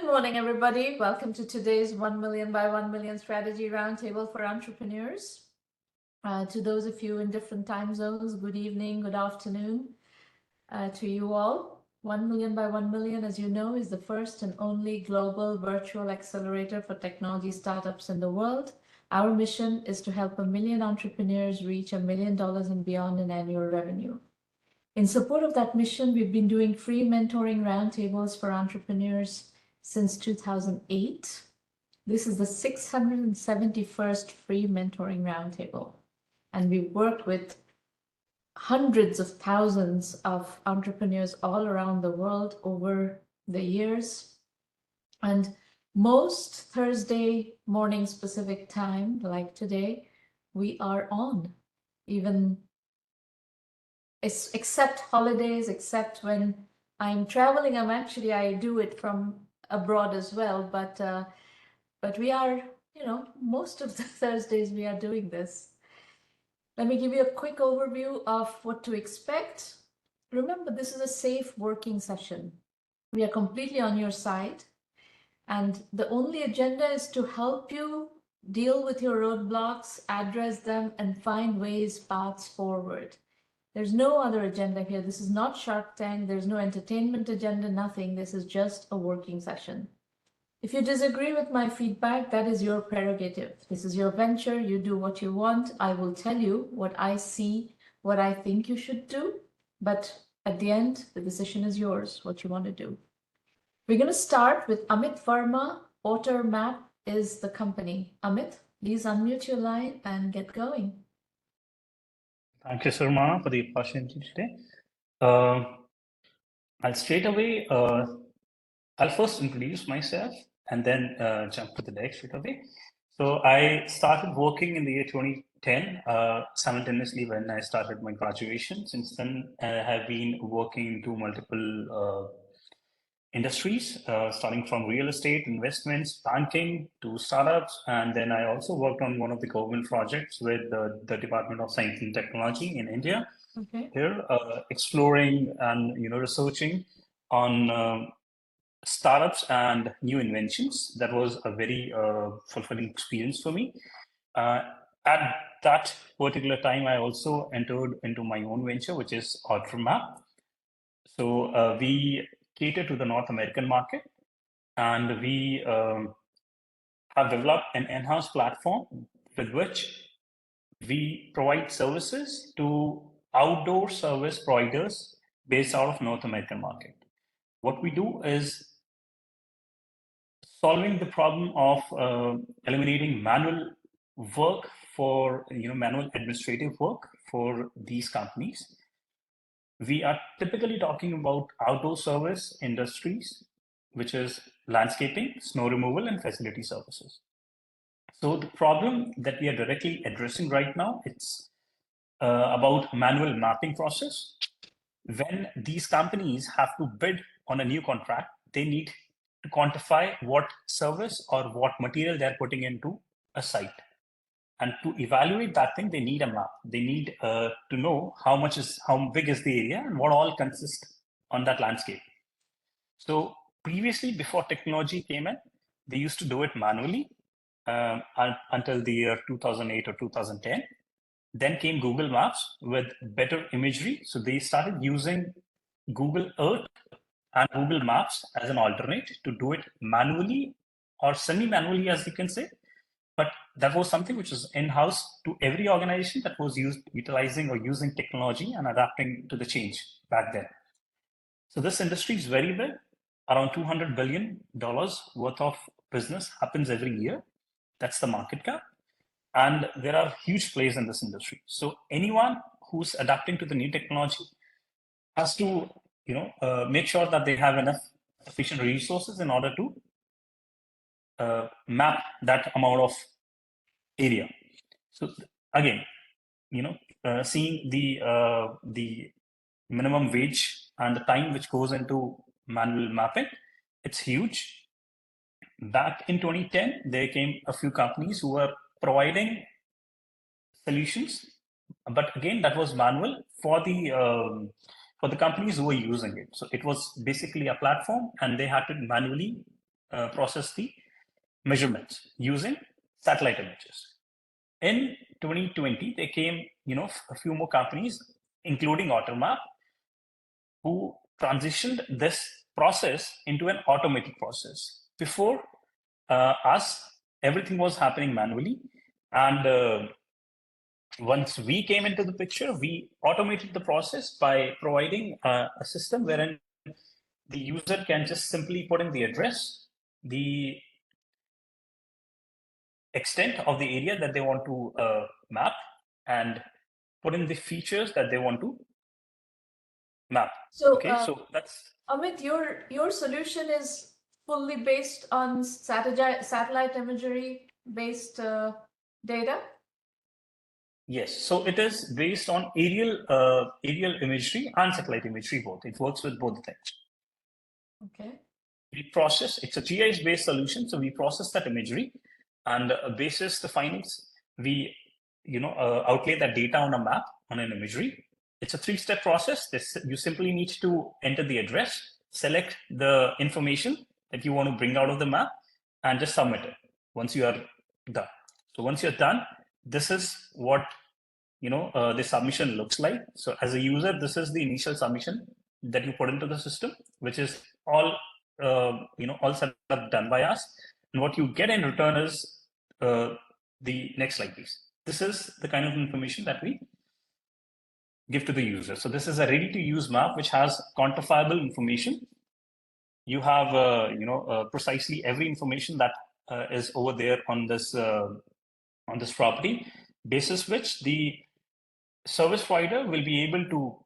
Good morning, everybody. Welcome to today's 1 million by 1 million strategy roundtable for entrepreneurs. To those of you in different time zones, good evening, good afternoon to you all. 1 million by 1 million, as you know, is the first and only global virtual accelerator for technology startups in the world. Our mission is to help 1 million entrepreneurs reach $1 million and beyond in annual revenue. In support of that mission, we've been doing free mentoring roundtables for entrepreneurs since 2008. This is the 671st free mentoring roundtable. And we've worked with hundreds of thousands of entrepreneurs all around the world over the years. And most Thursday morning Pacific time, like today, we are on, even except holidays, except when I'm traveling. I do it from abroad as well, but we are, most of the Thursdays we are doing this. Let me give you a quick overview of what to expect. Remember, this is a safe working session. We are completely on your side, and the only agenda is to help you deal with your roadblocks, address them, and find paths forward. There's no other agenda here. This is not Shark Tank. There's no entertainment agenda, nothing. This is just a working session. If you disagree with my feedback, that is your prerogative. This is your venture. You do what you want. I will tell you what I see, what I think you should do. But at the end, the decision is yours, what you want to do. We're going to start with Amit Verma. Ottermap is the company. Amit, please unmute your line and get going. Thank you, Surma, for the opportunity today. I'll straight away, I'll first introduce myself and then jump to the deck straight away. So I started working in the year 2010, simultaneously when I started my graduation. Since then, I have been working into multiple industries, starting from real estate, investments, banking to startups. And then I also worked on one of the government projects with the Department of Science and Technology in India. Okay. Here, exploring and researching on startups and new inventions. That was a very fulfilling experience for me. At that particular time, I also entered into my own venture, which is Ottermap. So we cater to the North American market, and we have developed an enhanced platform with which we provide services to outdoor service providers based out of North American market. What we do is solving the problem of eliminating manual work for manual administrative work for these companies. We are typically talking about outdoor service industries, which is landscaping, snow removal, and facility services. So the problem that we are directly addressing right now, it's about manual mapping process. When these companies have to bid on a new contract, they need to quantify what service or what material they're putting into a site. And to evaluate that thing, they need a map. They need to know how big is the area and what all consists on that landscape. So previously, before technology came in, they used to do it manually until the year 2008 or 2010. Then came Google Maps with better imagery. So they started using Google Earth and Google Maps as an alternate to do it manually or semi-manually, as you can say. But that was something which was in-house to every organization that was utilizing or using technology and adapting to the change back then. So this industry is very big. Around $200 billion worth of business happens every year. That's the market cap. And there are huge players in this industry. So anyone who's adapting to the new technology has to make sure that they have enough efficient resources in order to map that amount of area. So again, seeing the minimum wage and the time which goes into manual mapping, it's huge. Back in 2010, there came a few companies who were providing solutions, but again, that was manual for the companies who were using it. So it was basically a platform, and they had to manually process the measurements using satellite images. In 2020, there came, a few more companies, including Ottermap, who transitioned this process into an automated process. Before us, everything was happening manually, and once we came into the picture, we automated the process by providing a system wherein the user can just simply put in the address, the extent of the area that they want to map, and put in the features that they want to map. So, Okay, so that's Amit, your solution is fully based on satellite imagery based data? yes. So it is based on aerial imagery and satellite imagery both. It works with both things. Okay. We process. It's a GIS-based solution, so we process that imagery, and basis the findings, we outlay that data on a map on an imagery. It's a three-step process. You simply need to enter the address, select the information that you want to bring out of the map, and just submit it once you are done. So once you're done, this is what the submission looks like. So as a user, this is the initial submission that you put into the system, which is all all set up done by us. And what you get in return is the next slide, please. This is the kind of information that we give to the user. So this is a ready-to-use map which has quantifiable information. You have precisely every information that is over there on this property, basis which the service provider will be able to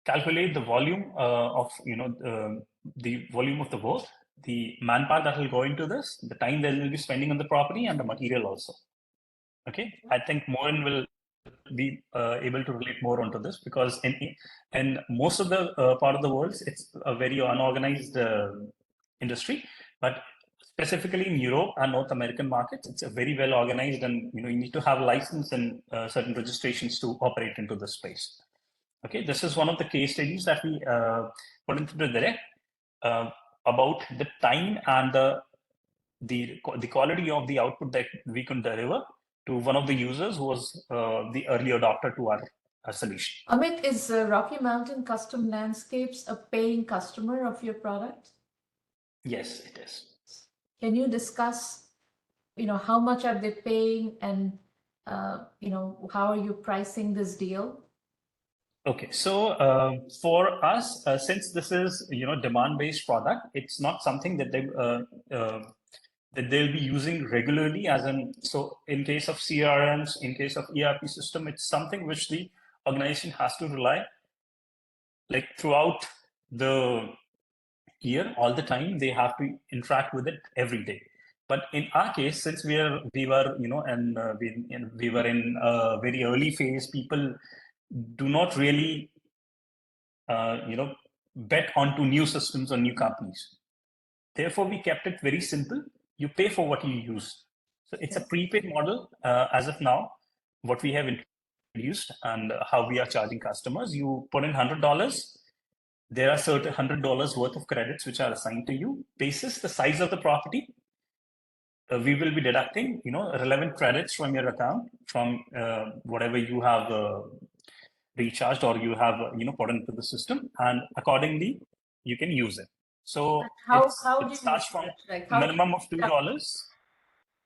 calculate the volume of the volume of the work, the manpower that will go into this, the time that will be spending on the property, and the material also. Okay, I think Mohan will be able to relate more onto this, because in most of the part of the world, it's a very unorganized industry, but specifically in Europe and North American markets, it's a very well organized, and you need to have a license and certain registrations to operate into this space. Okay, this is one of the case studies that we put into the direct about the time and the quality of the output that we can deliver to one of the users who was the early adopter to our solution. Amit, is Rocky Mountain Custom Landscapes a paying customer of your product? Yes, it is. Can you discuss, how much are they paying, and how are you pricing this deal? Okay, so for us, since this is demand-based product, it's not something that that they'll be using regularly. As in, so in case of CRMs, in case of ERP system, it's something which the organization has to rely like throughout the year, all the time. They have to interact with it every day. But in our case, since we were we were in a very early phase, people do not really bet onto new systems or new companies. Therefore, we kept it very simple. You pay for what you use. So it's a prepaid model as of now. What we have introduced and how we are charging customers. You put in $100. There are certain $100 worth of credits which are assigned to you. Basis the size of the property, we will be deducting relevant credits from your account, from whatever you have recharged or you have put into the system, and accordingly you can use it. So how it do you starts from like minimum of $2.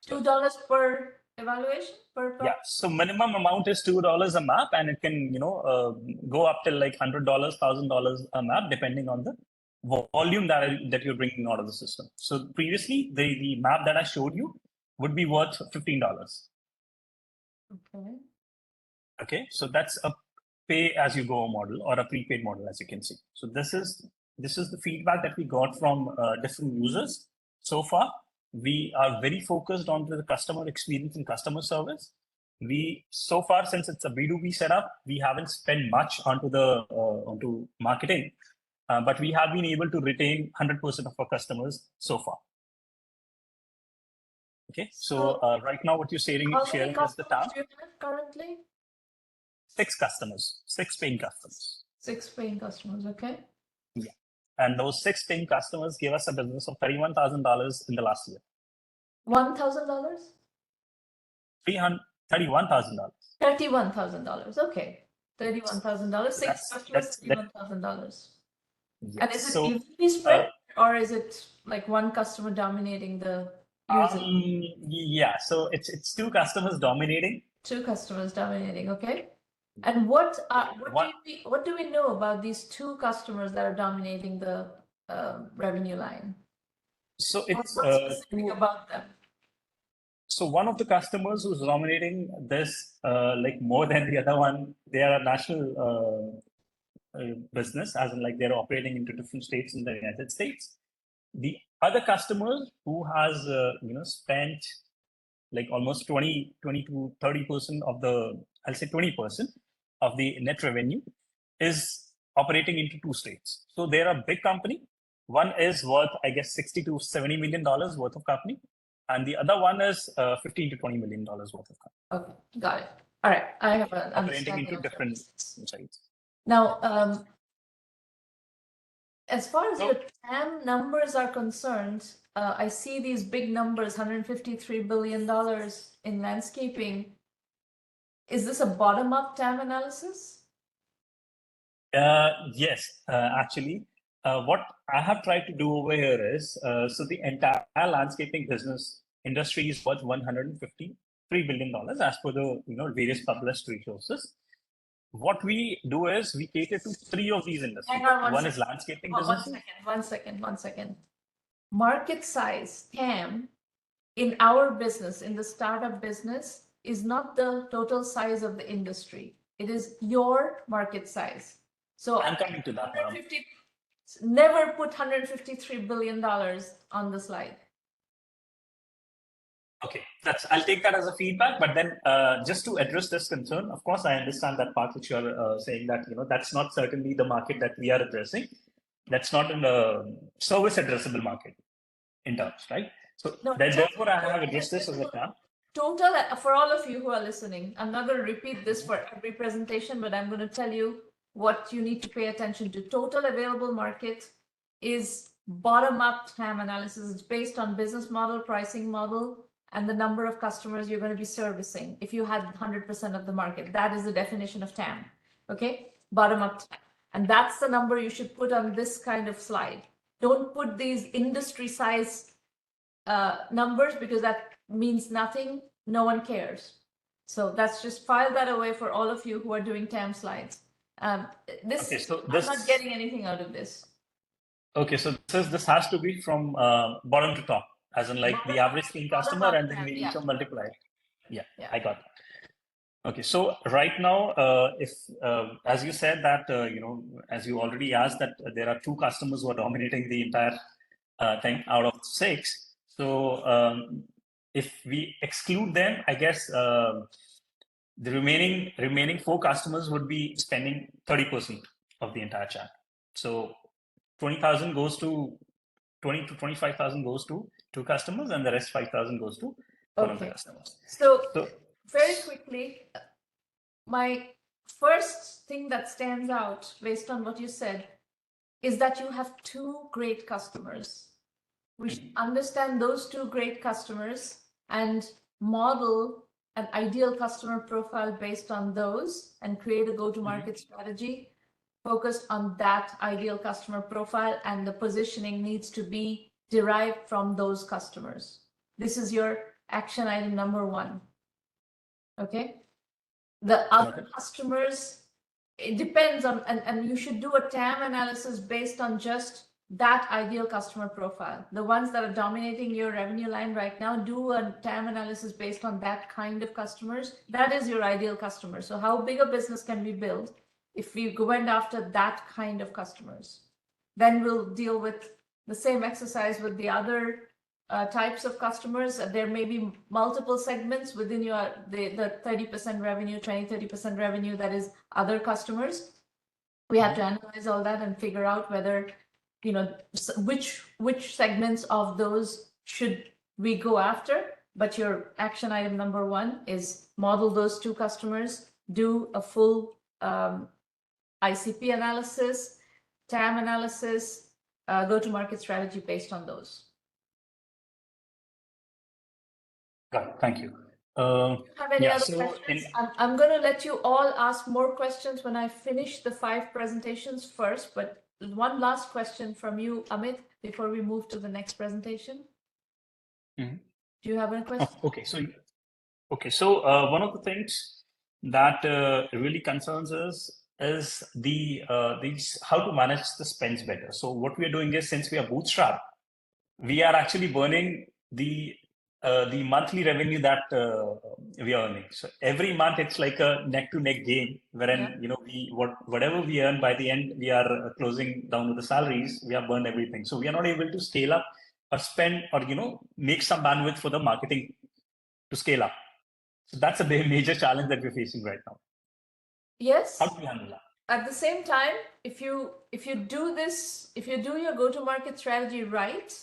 $2 per evaluation per Yeah, so minimum amount is $2 a map, and it can go up till like $100, $1,000 a map, depending on the volume that you're bringing out of the system. So previously, the map that I showed you would be worth $15. Okay. Okay, so that's a pay as you go model or a prepaid model, as you can see. So this is the feedback that we got from different users so far. We are very focused on the customer experience and customer service. We so far, since it's a B2B setup, we haven't spent much onto the onto marketing, but we have been able to retain 100% of our customers so far. Okay, so right now what you're sharing is the TAM. Do you have currently? 6 customers, 6 paying customers. 6 paying customers, okay. Yeah. And those 6 paying customers gave us a business of $31,000 in the last year. $1,000? $31,000. $31,000. Okay. $31,000. 6 customers, $31,000. Yes. And is it So, evenly spread, or is it like one customer dominating the usage? Yeah, so it's 2 customers dominating. 2 customers dominating, okay. And what do we know about these 2 customers that are dominating the revenue line? So it's what's specific about them? So one of the customers who's dominating this, like more than the other one, they are a national business, as in like they're operating into different states in the United States. The other customers who has spent like almost 20 to 30% of the, I'll say 20% of the net revenue is operating into 2 states. So they're a big company. One is worth, I guess, $60 to $70 million worth of company, and the other one is $15 to $20 million worth of company. Okay, got it. All right, I have an operating understanding into different sites. Now, as far as your TAM numbers are concerned, I see these big numbers, $153 billion in landscaping. Is this a bottom-up TAM analysis? Yes, actually. What I have tried to do over here is, so the entire landscaping business industry is worth $153 billion as per the various published resources. What we do is we cater to 3 of these industries. Hang on one is landscaping business. One second. Market size, TAM, in our business, in the startup business, is not the total size of the industry. It is your market size. So I'm coming to that. Never put $153 billion on the slide. Okay, I'll take that as a feedback. But then, just to address this concern, of course, I understand that part which you're saying that that's not certainly the market that we are addressing. That's not in the service addressable market in terms, right? So therefore, I have addressed this as a TAM. Total, for all of you who are listening, I'm not going to repeat this for every presentation, but I'm going to tell you what you need to pay attention to. Total available market is bottom-up TAM analysis. It's based on business model, pricing model, and the number of customers you're going to be servicing. If you had 100% of the market, that is the definition of TAM. Okay, bottom-up TAM. And that's the number you should put on this kind of slide. Don't put these industry size numbers, because that means nothing. No one cares. So that's just file that away for all of you who are doing TAM slides. I'm not getting anything out of this. Okay, so this has to be from bottom to top, as in like the average paying customer, and then we need to multiply it. Yeah, I got that. Okay, so right now, if as you said that as you already asked, that there are 2 customers who are dominating the entire thing out of 6. So if we exclude them, I guess the remaining 4 customers would be spending 30% of the entire chat. So 20,000 goes to 20 to 25,000 goes to 2 customers, and the rest 5,000 goes to one of the customers. So very quickly, my first thing that stands out based on what you said is that you have 2 great customers. We should understand those 2 great customers and model an ideal customer profile based on those, and create a go-to-market strategy focused on that ideal customer profile, and the positioning needs to be derived from those customers. This is your action item number 1. Okay. The other customers, it depends on, and you should do a TAM analysis based on just that ideal customer profile. The ones that are dominating your revenue line right now, do a TAM analysis based on that kind of customers. That is your ideal customer. So how big a business can we build if we went after that kind of customers? Then we'll deal with the same exercise with the other types of customers. There may be multiple segments within your the 30% revenue, 20-30% revenue that is other customers. We have to analyze all that and figure out whether which segments of those should we go after. But your action item number 1 is model those 2 customers, do a full ICP analysis, TAM analysis, go-to-market strategy based on those. Got it. Thank you. Have any other questions? I'm going to let you all ask more questions when I finish the 5 presentations first, but one last question from you, Amit, before we move to the next presentation. Do you have any questions? So one of the things that really concerns us is these how to manage the spends better. So what we are doing is, since we are bootstrapped, we are actually burning the monthly revenue that we are earning. So every month it's like a neck-to-neck game, wherein whatever we earn, by the end we are closing down with the salaries. We have burned everything, so we are not able to scale up or spend or make some bandwidth for the marketing to scale up. So that's a major challenge that we're facing right now. Yes. How do we handle that? At the same time, if you do this, if you do your go-to-market strategy right,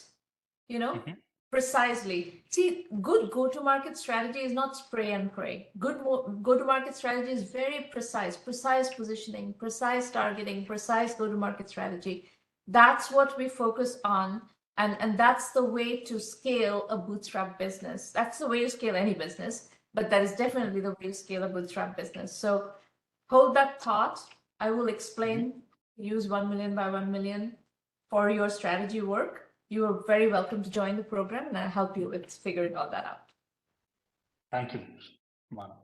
precisely. See, good go-to-market strategy is not spray and pray. Good go-to-market strategy is very precise positioning, precise targeting, precise go-to-market strategy. That's what we focus on. And that's the way to scale a bootstrap business. That's the way to scale any business, but that is definitely the way to scale a bootstrap business. So hold that thought. I will explain, use 1 million by 1 million for your strategy work. You are very welcome to join the program, and I'll help you with figuring all that out. Thank you, Mana.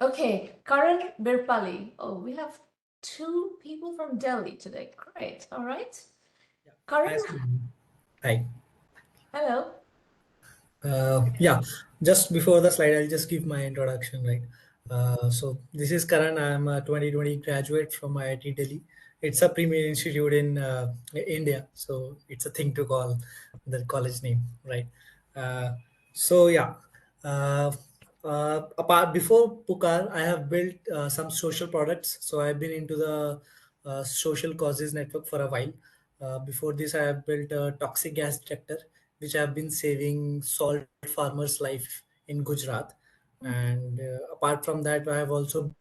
Okay, Karan Birpali. Oh, we have 2 people from Delhi today. Great. All right. Yeah. Karan. Hi. Hello. Yeah, just before the slide, I'll just give my introduction, right? So this is Karan. I'm a 2020 graduate from IIT Delhi. It's a premier institute in India, so it's a thing to call the college name, right? So yeah, apart before Pukaar, I have built some social products. So I've been into the social causes network for a while. Before this, I have built a toxic gas detector, which have been saving salt farmers' life in Gujarat. And apart from that, I have also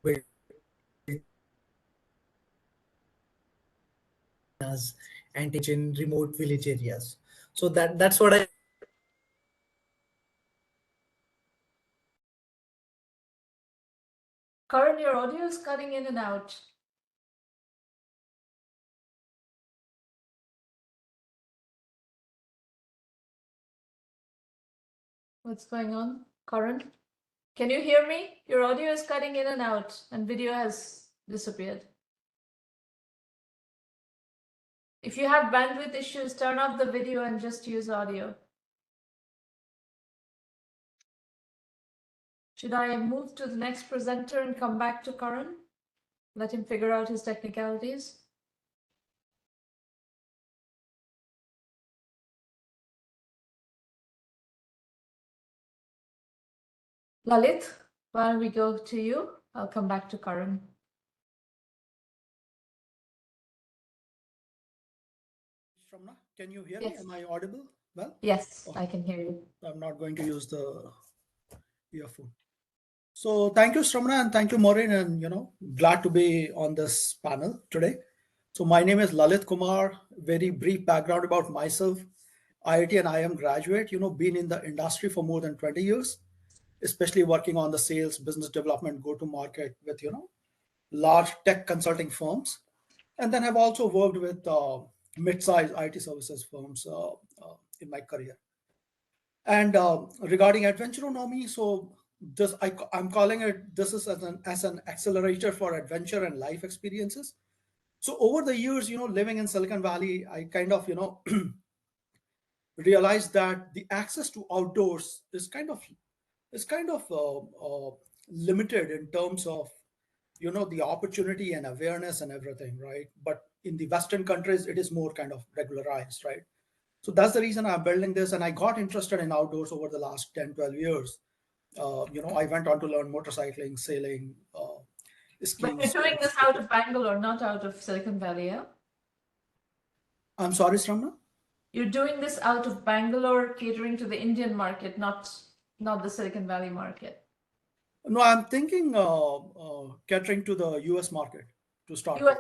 built as anti in remote village areas. So that's what I. Karan, your audio is cutting in and out. What's going on? Karan, can you hear me? Your audio is cutting in and out, and video has disappeared. If you have bandwidth issues, turn off the video and just use audio. Should I move to the next presenter and come back to Karan? Let him figure out his technicalities. Lalit, why don't we go to you? I'll come back to Karan. Can you hear me? Am I audible? Well, yes, I can hear you. I'm not going to use the earphone. So thank you, Shramana, and thank you, Maureen, and glad to be on this panel today. So my name is Lalit Kumar. Very brief background about myself. IIT and IM graduate, been in the industry for more than 20 years, especially working on the sales, business development, go-to-market with, large tech consulting firms. And then I've also worked with mid-sized IT services firms in my career. And regarding Adventuronomy, so this I'm calling it, this is as an accelerator for adventure and life experiences. So over the years, living in Silicon Valley, I kind of, realized that the access to outdoors is kind of limited in terms of the opportunity and awareness and everything, right? But in the Western countries, it is more kind of regularized, right? So that's the reason I'm building this, and I got interested in outdoors over the last 10, 12 years. I went on to learn motorcycling, sailing, skiing. But you're doing this out of Bangalore, not out of Silicon Valley, yeah? I'm sorry, Shramana? You're doing this out of Bangalore, catering to the Indian market, not the Silicon Valley market. No, I'm thinking catering to the US market to start with.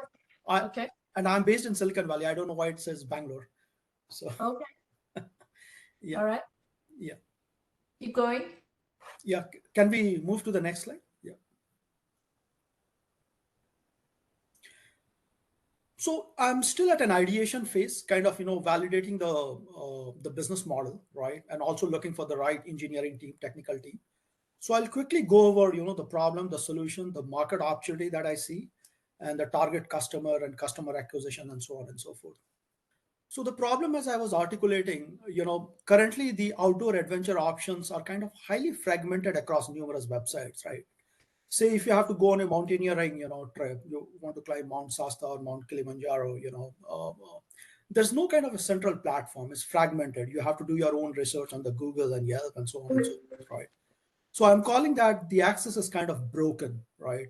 Okay. and I'm based in Silicon Valley. I don't know why it says Bangalore. So Okay. yeah. All right. Yeah. Keep going. Yeah. Can we move to the next slide? Yeah. So I'm still at an ideation phase, kind of, validating the business model, right? And also looking for the right engineering team, technical team. So I'll quickly go over, the problem, the solution, the market opportunity that I see, and the target customer and customer acquisition and so on and so forth. So the problem, as I was articulating, currently the outdoor adventure options are kind of highly fragmented across numerous websites, right? Say if you have to go on a mountaineering, trip, you want to climb Mount Shasta or Mount Kilimanjaro, there's no kind of a central platform. It's fragmented. You have to do your own research on the Google and Yelp and so on and so forth, right? So I'm calling that the access is kind of broken, right?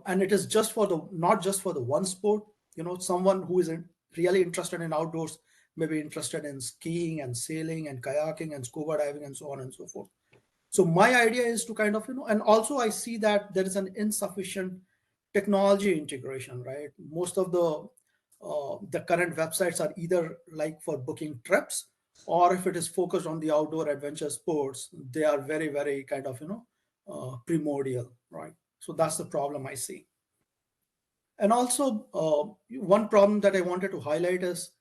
And it is just for the not just for the one sport. Someone who is really interested in outdoors may be interested in skiing and sailing and kayaking and scuba diving and so on and so forth. So my idea is to kind of, and also I see that there is an insufficient technology integration, right? Most of the current websites are either like for booking trips, or if it is focused on the outdoor adventure sports, they are very, very kind of, primordial, right? So that's the problem I see. And also, one problem that I wanted to highlight is,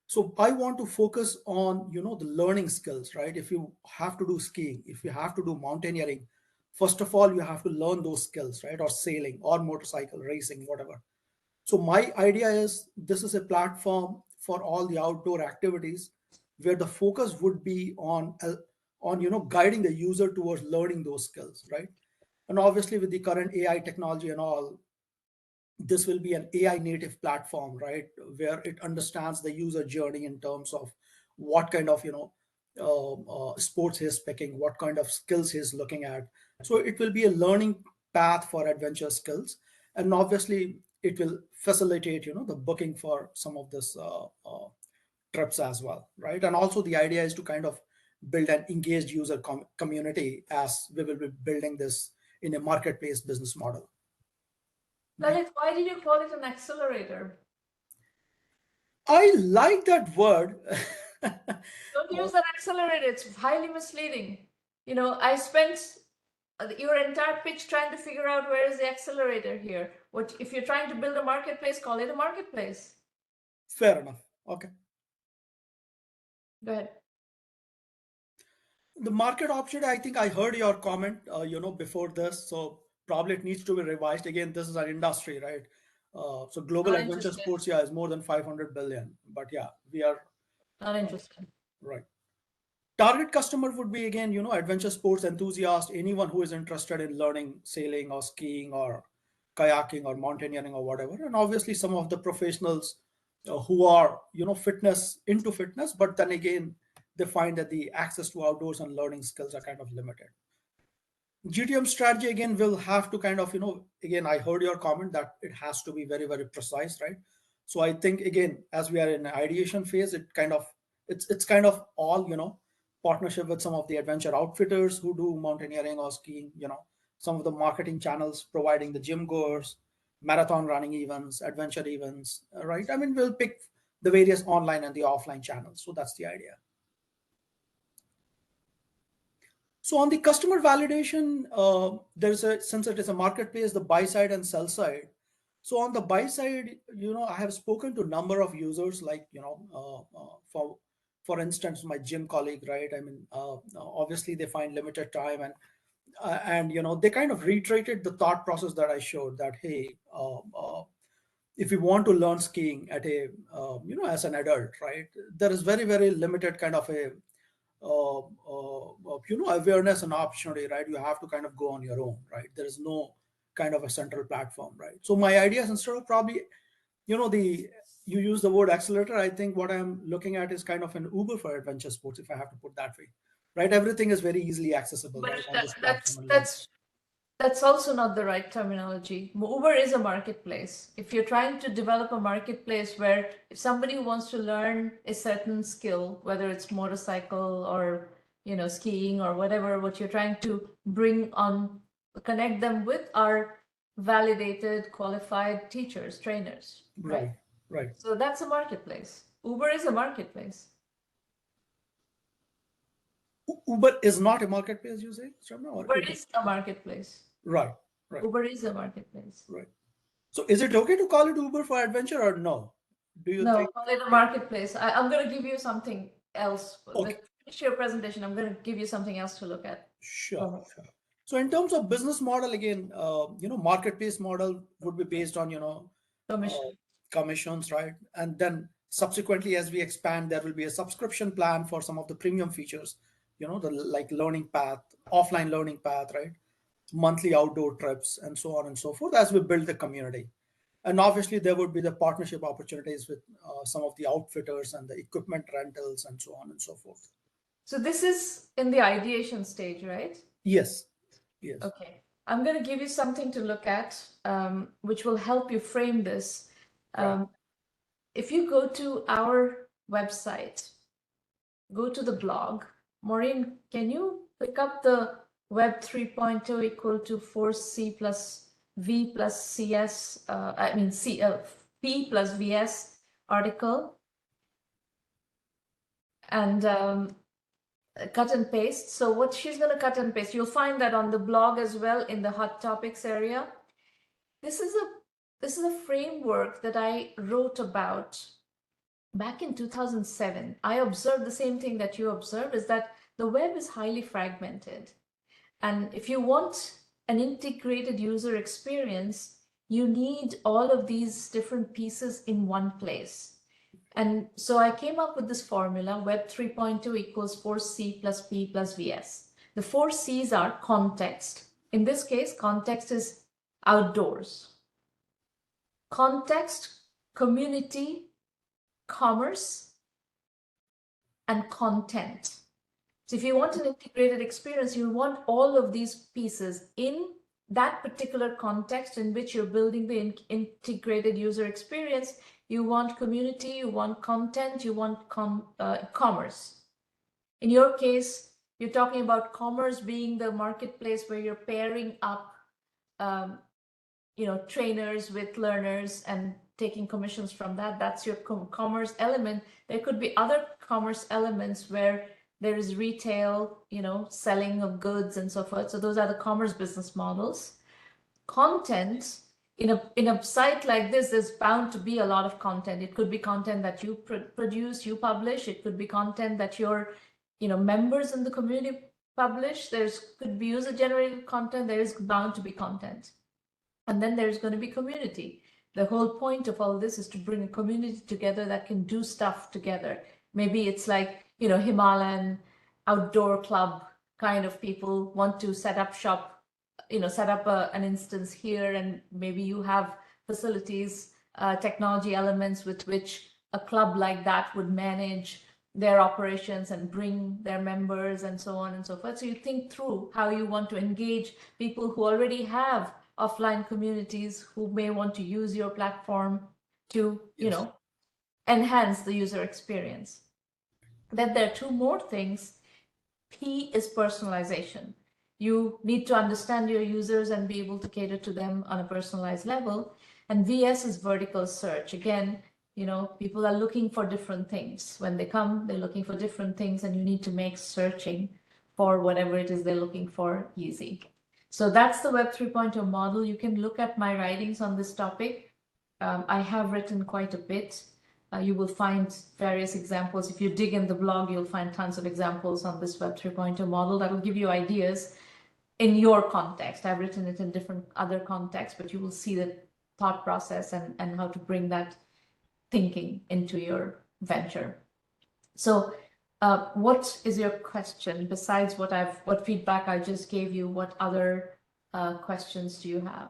so I want to focus on, the learning skills, right? If you have to do skiing, if you have to do mountaineering, first of all, you have to learn those skills, right? Or sailing or motorcycle racing, whatever. So my idea is this is a platform for all the outdoor activities where the focus would be on guiding the user towards learning those skills, right? And obviously with the current AI technology and all, this will be an AI native platform, right? Where it understands the user journey in terms of what kind of, sports he's picking, what kind of skills he's looking at. So it will be a learning path for adventure skills. And obviously it will facilitate, the booking for some of this trips as well, right? And also the idea is to kind of build an engaged user community as we will be building this in a marketplace business model. Lalit, why did you call it an accelerator? I like that word. Don't use that accelerator. It's highly misleading. I spent your entire pitch trying to figure out where is the accelerator here. What if you're trying to build a marketplace? Call it a marketplace. Fair enough. Okay. Go ahead. The market option, I think I heard your comment, before this. So probably it needs to be revised. Again, this is an industry, right? So global Not adventure interested. sports, yeah, is more than 500 billion. But yeah, we are Not interested. right. Target customer would be, again, adventure sports enthusiast, anyone who is interested in learning sailing or skiing or kayaking or mountaineering or whatever. And obviously some of the professionals who are, into fitness, but then again, they find that the access to outdoors and learning skills are kind of limited. GTM strategy, again, will have to kind of, again, I heard your comment that it has to be very, very precise, right? So I think, again, as we are in an ideation phase, it's kind of all, partnership with some of the adventure outfitters who do mountaineering or skiing, some of the marketing channels providing the gym goers, marathon running events, adventure events, right? I mean, we'll pick the various online and the offline channels. So that's the idea. So on the customer validation, since it is a marketplace, the buy side and sell side. So on the buy side, I have spoken to a number of users, like, for instance, my gym colleague, right? I mean, obviously they find limited time, and they kind of reiterated the thought process that I showed, that, hey, if you want to learn skiing at a, as an adult, right, there is very, very limited kind of a awareness and opportunity, right? You have to kind of go on your own, right? There is no kind of a central platform, right? So my idea is, instead of probably, you use the word accelerator, I think what I'm looking at is kind of an Uber for adventure sports, if I have to put that way, right? Everything is very easily accessible, But right, on this platform. that's also not the right terminology. Uber is a marketplace. If you're trying to develop a marketplace where if somebody wants to learn a certain skill, whether it's motorcycle or skiing or whatever, what you're trying to bring on, connect them with are validated, qualified teachers, trainers, right? Right. So that's a marketplace. Uber is a marketplace. Uber is not a marketplace, you say, Shravana? Or Uber it is a marketplace. Right, right, Uber is a marketplace. right. So is it okay to call it Uber for adventure or no? Do you No, think? call it a marketplace. I'm going to give you something else. Okay. Finish your presentation. I'm going to give you something else to look at. Sure, sure. So in terms of business model, again, marketplace model would be based on, Commission. commissions, right? And then subsequently, as we expand, there will be a subscription plan for some of the premium features, the like learning path, offline learning path, right? Monthly outdoor trips, and so on and so forth, as we build the community. And obviously, there would be the partnership opportunities with some of the outfitters and the equipment rentals, and so on and so forth. So this is in the ideation stage, right? Yes. Yes. Okay. I'm going to give you something to look at, which will help you frame this. Right. If you go to our website, go to the blog. Maureen, can you pick up the Web 3.0 equal to 4C plus V plus CS, P plus VS article? And cut and paste. So what she's going to cut and paste, you'll find that on the blog as well in the hot topics area. This is a framework that I wrote about back in 2007. I observed the same thing that you observed, is that the web is highly fragmented. And if you want an integrated user experience, you need all of these different pieces in one place. And so I came up with this formula, Web 3.2 equals 4C plus P plus VS. The 4 C's are context. In this case, context is outdoors. Context, community, commerce, and content. So if you want an integrated experience, you want all of these pieces in that particular context in which you're building the integrated user experience. You want community, you want content, you want commerce. In your case, you're talking about commerce being the marketplace where you're pairing up, trainers with learners and taking commissions from that. That's your commerce element. There could be other commerce elements where there is retail, selling of goods and so forth. So those are the commerce business models. Content, in a site like this, there's bound to be a lot of content. It could be content that you produce, you publish. It could be content that your members in the community publish. Could be user-generated content. There is bound to be content. And then there's going to be community. The whole point of all this is to bring a community together that can do stuff together. Maybe it's like, Himalayan outdoor club kind of people want to set up shop, set up an instance here, and maybe you have facilities, technology elements with which a club like that would manage their operations and bring their members and so on and so forth. So you think through how you want to engage people who already have offline communities who may want to use your platform to, Yes. enhance the user experience. Then there are two more things. P is personalization. You need to understand your users and be able to cater to them on a personalized level. And VS is vertical search. Again, people are looking for different things. When they come, they're looking for different things, and you need to make searching for whatever it is they're looking for easy. So that's the Web 3.0 model. You can look at my writings on this topic. I have written quite a bit. You will find various examples. If you dig in the blog, you'll find tons of examples on this Web 3.0 model that will give you ideas in your context. I've written it in different other contexts, but you will see the thought process and how to bring that thinking into your venture. So what is your question besides what feedback I just gave you? What other questions do you have?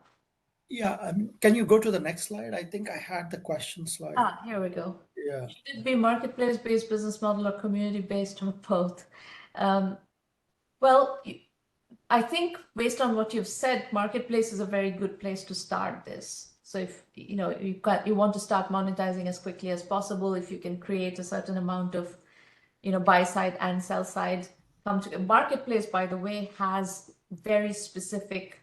Yeah, can you go to the next slide? I think I had the question slide. Here we go. Yeah. Should it be marketplace-based business model or community-based, or both? Well, I think based on what you've said, marketplace is a very good place to start this. So if you want to start monetizing as quickly as possible, if you can create a certain amount of buy side and sell side come to marketplace, by the way, has very specific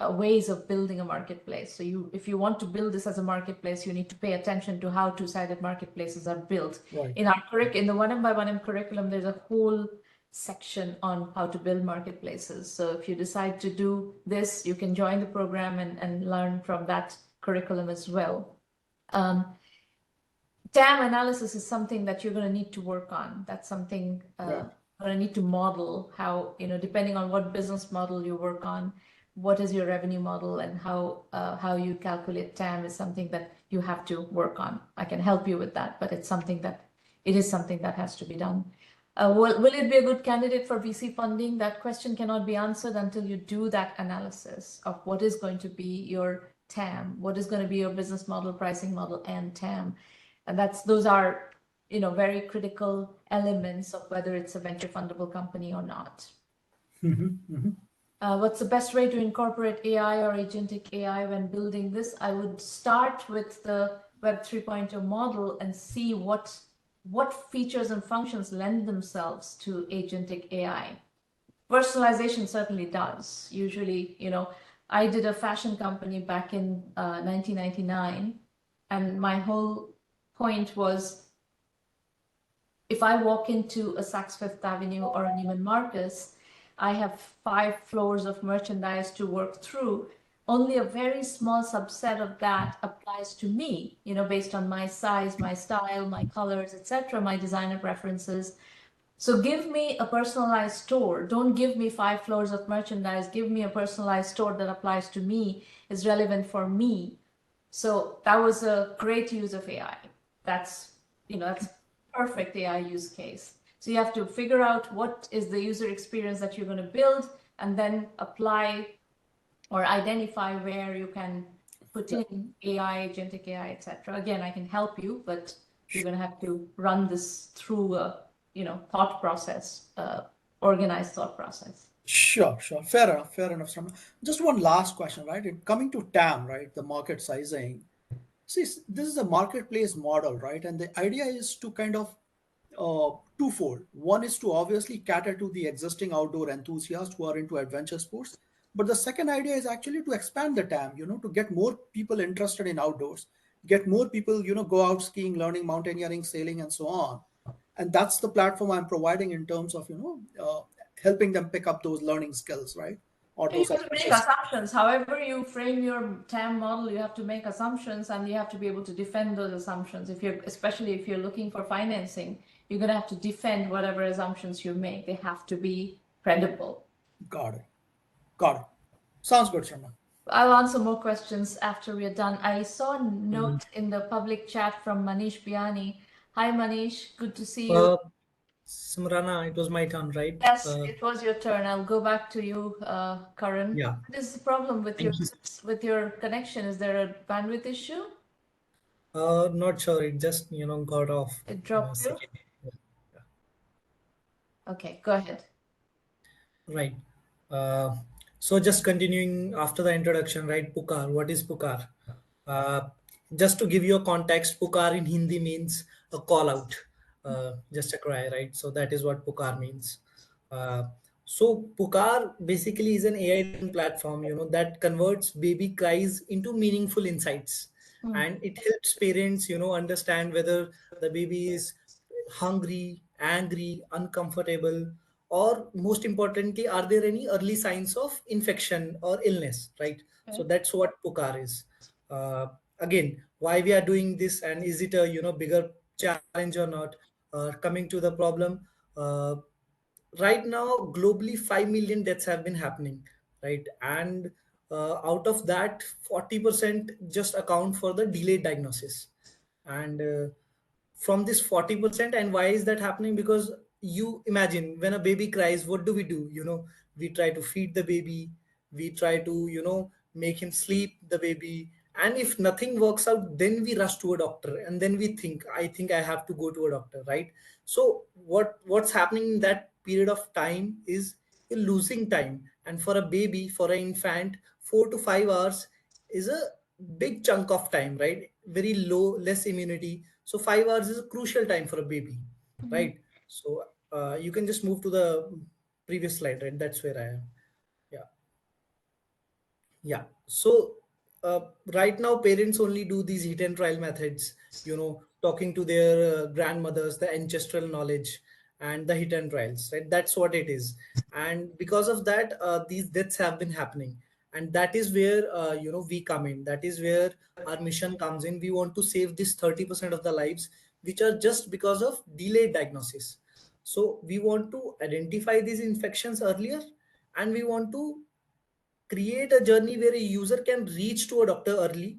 ways of building a marketplace. So if you want to build this as a marketplace, you need to pay attention to how two-sided marketplaces are built. Right. In the 1M curriculum, there's a whole section on how to build marketplaces. So if you decide to do this, you can join the program and learn from that curriculum as well. TAM analysis is something that you're going to need to work on. That's something Right. you're going to need to model how, depending on what business model you work on, what is your revenue model, and how you calculate TAM is something that you have to work on. I can help you with that, but it is something that has to be done. Will it be a good candidate for VC funding? That question cannot be answered until you do that analysis of what is going to be your TAM, what is going to be your business model, pricing model, and TAM. And those are, very critical elements of whether it's a venture fundable company or not. What's the best way to incorporate AI or agentic AI when building this? I would start with the Web 3.0 model and see what features and functions lend themselves to agentic AI. Personalization certainly does. Usually, I did a fashion company back in 1999, and my whole point was, if I walk into a Saks Fifth Avenue or a Neiman Marcus, I have 5 floors of merchandise to work through. Only a very small subset of that applies to me, based on my size, my style, my colors, etc., my designer preferences. So give me a personalized store. Don't give me 5 floors of merchandise. Give me a personalized store that applies to me, is relevant for me. So that was a great use of AI. That's perfect AI use case. So you have to figure out what is the user experience that you're going to build, and then apply or identify where you can put in AI, agentic AI, etc. Again, I can help you, but you're going to have to run this through a thought process, organized thought process. Sure. Fair enough, Sramana. Just one last question, right? Coming to TAM, right? The market sizing. See, this is a marketplace model, right? And the idea is to kind of twofold. One is to obviously cater to the existing outdoor enthusiasts who are into adventure sports. But the second idea is actually to expand the TAM, to get more people interested in outdoors, get more people, go out skiing, learning mountaineering, sailing, and so on. And that's the platform I'm providing in terms of, helping them pick up those learning skills, right? Or You those have to make assumptions. However you frame your TAM model, you have to make assumptions, and you have to be able to defend those assumptions. Especially if you're looking for financing, you're going to have to defend whatever assumptions you make. They have to be credible. Got it. Sounds good, Sharma. I'll answer more questions after we're done. I saw a note in the public chat from Manish Biani. Hi, Manish. Good to see you. Smrana, it was my turn, right? Yes, it was your turn. I'll go back to you, Karan. Yeah. What is the problem with your connection? Is there a bandwidth issue? Not sure. It just got off. It dropped you? Okay, go ahead. Right. Uh, so just continuing after the introduction, right? Pukaar. What is Pukaar? Uh, just to give you a context, Pukaar in Hindi means a call out, just a cry, right? So that is what Pukaar means. So Pukaar basically is an AI-driven platform, that converts baby cries into meaningful insights, and it helps parents, understand whether the baby is hungry, angry, uncomfortable, or most importantly, are there any early signs of infection or illness, right? Okay. So that's what Pukaar is. Again, why we are doing this, and is it a bigger challenge or not? Coming to the problem, right now globally 5 million deaths have been happening, right? And out of that 40% just account for the delayed diagnosis. And from this 40%, and why is that happening? Because you imagine, when a baby cries, what do? We try to feed the baby, we try to make him sleep the baby, and if nothing works out, then we rush to a doctor, and then we think, I have to go to a doctor, right? So what's happening in that period of time is you're losing time. And for a baby, for an infant, 4 to 5 hours is a big chunk of time, right? Very low, less immunity. So 5 hours is a crucial time for a baby, right? So you can just move to the previous slide, right? That's where I am. Yeah. Yeah. So right now, parents only do these hit and trial methods, talking to their grandmothers, the ancestral knowledge, and the hit and trials, right? That's what it is. And because of that, these deaths have been happening. And that is where, we come in. That is where our mission comes in. We want to save this 30% of the lives, which are just because of delayed diagnosis. So we want to identify these infections earlier, and we want to create a journey where a user can reach to a doctor early,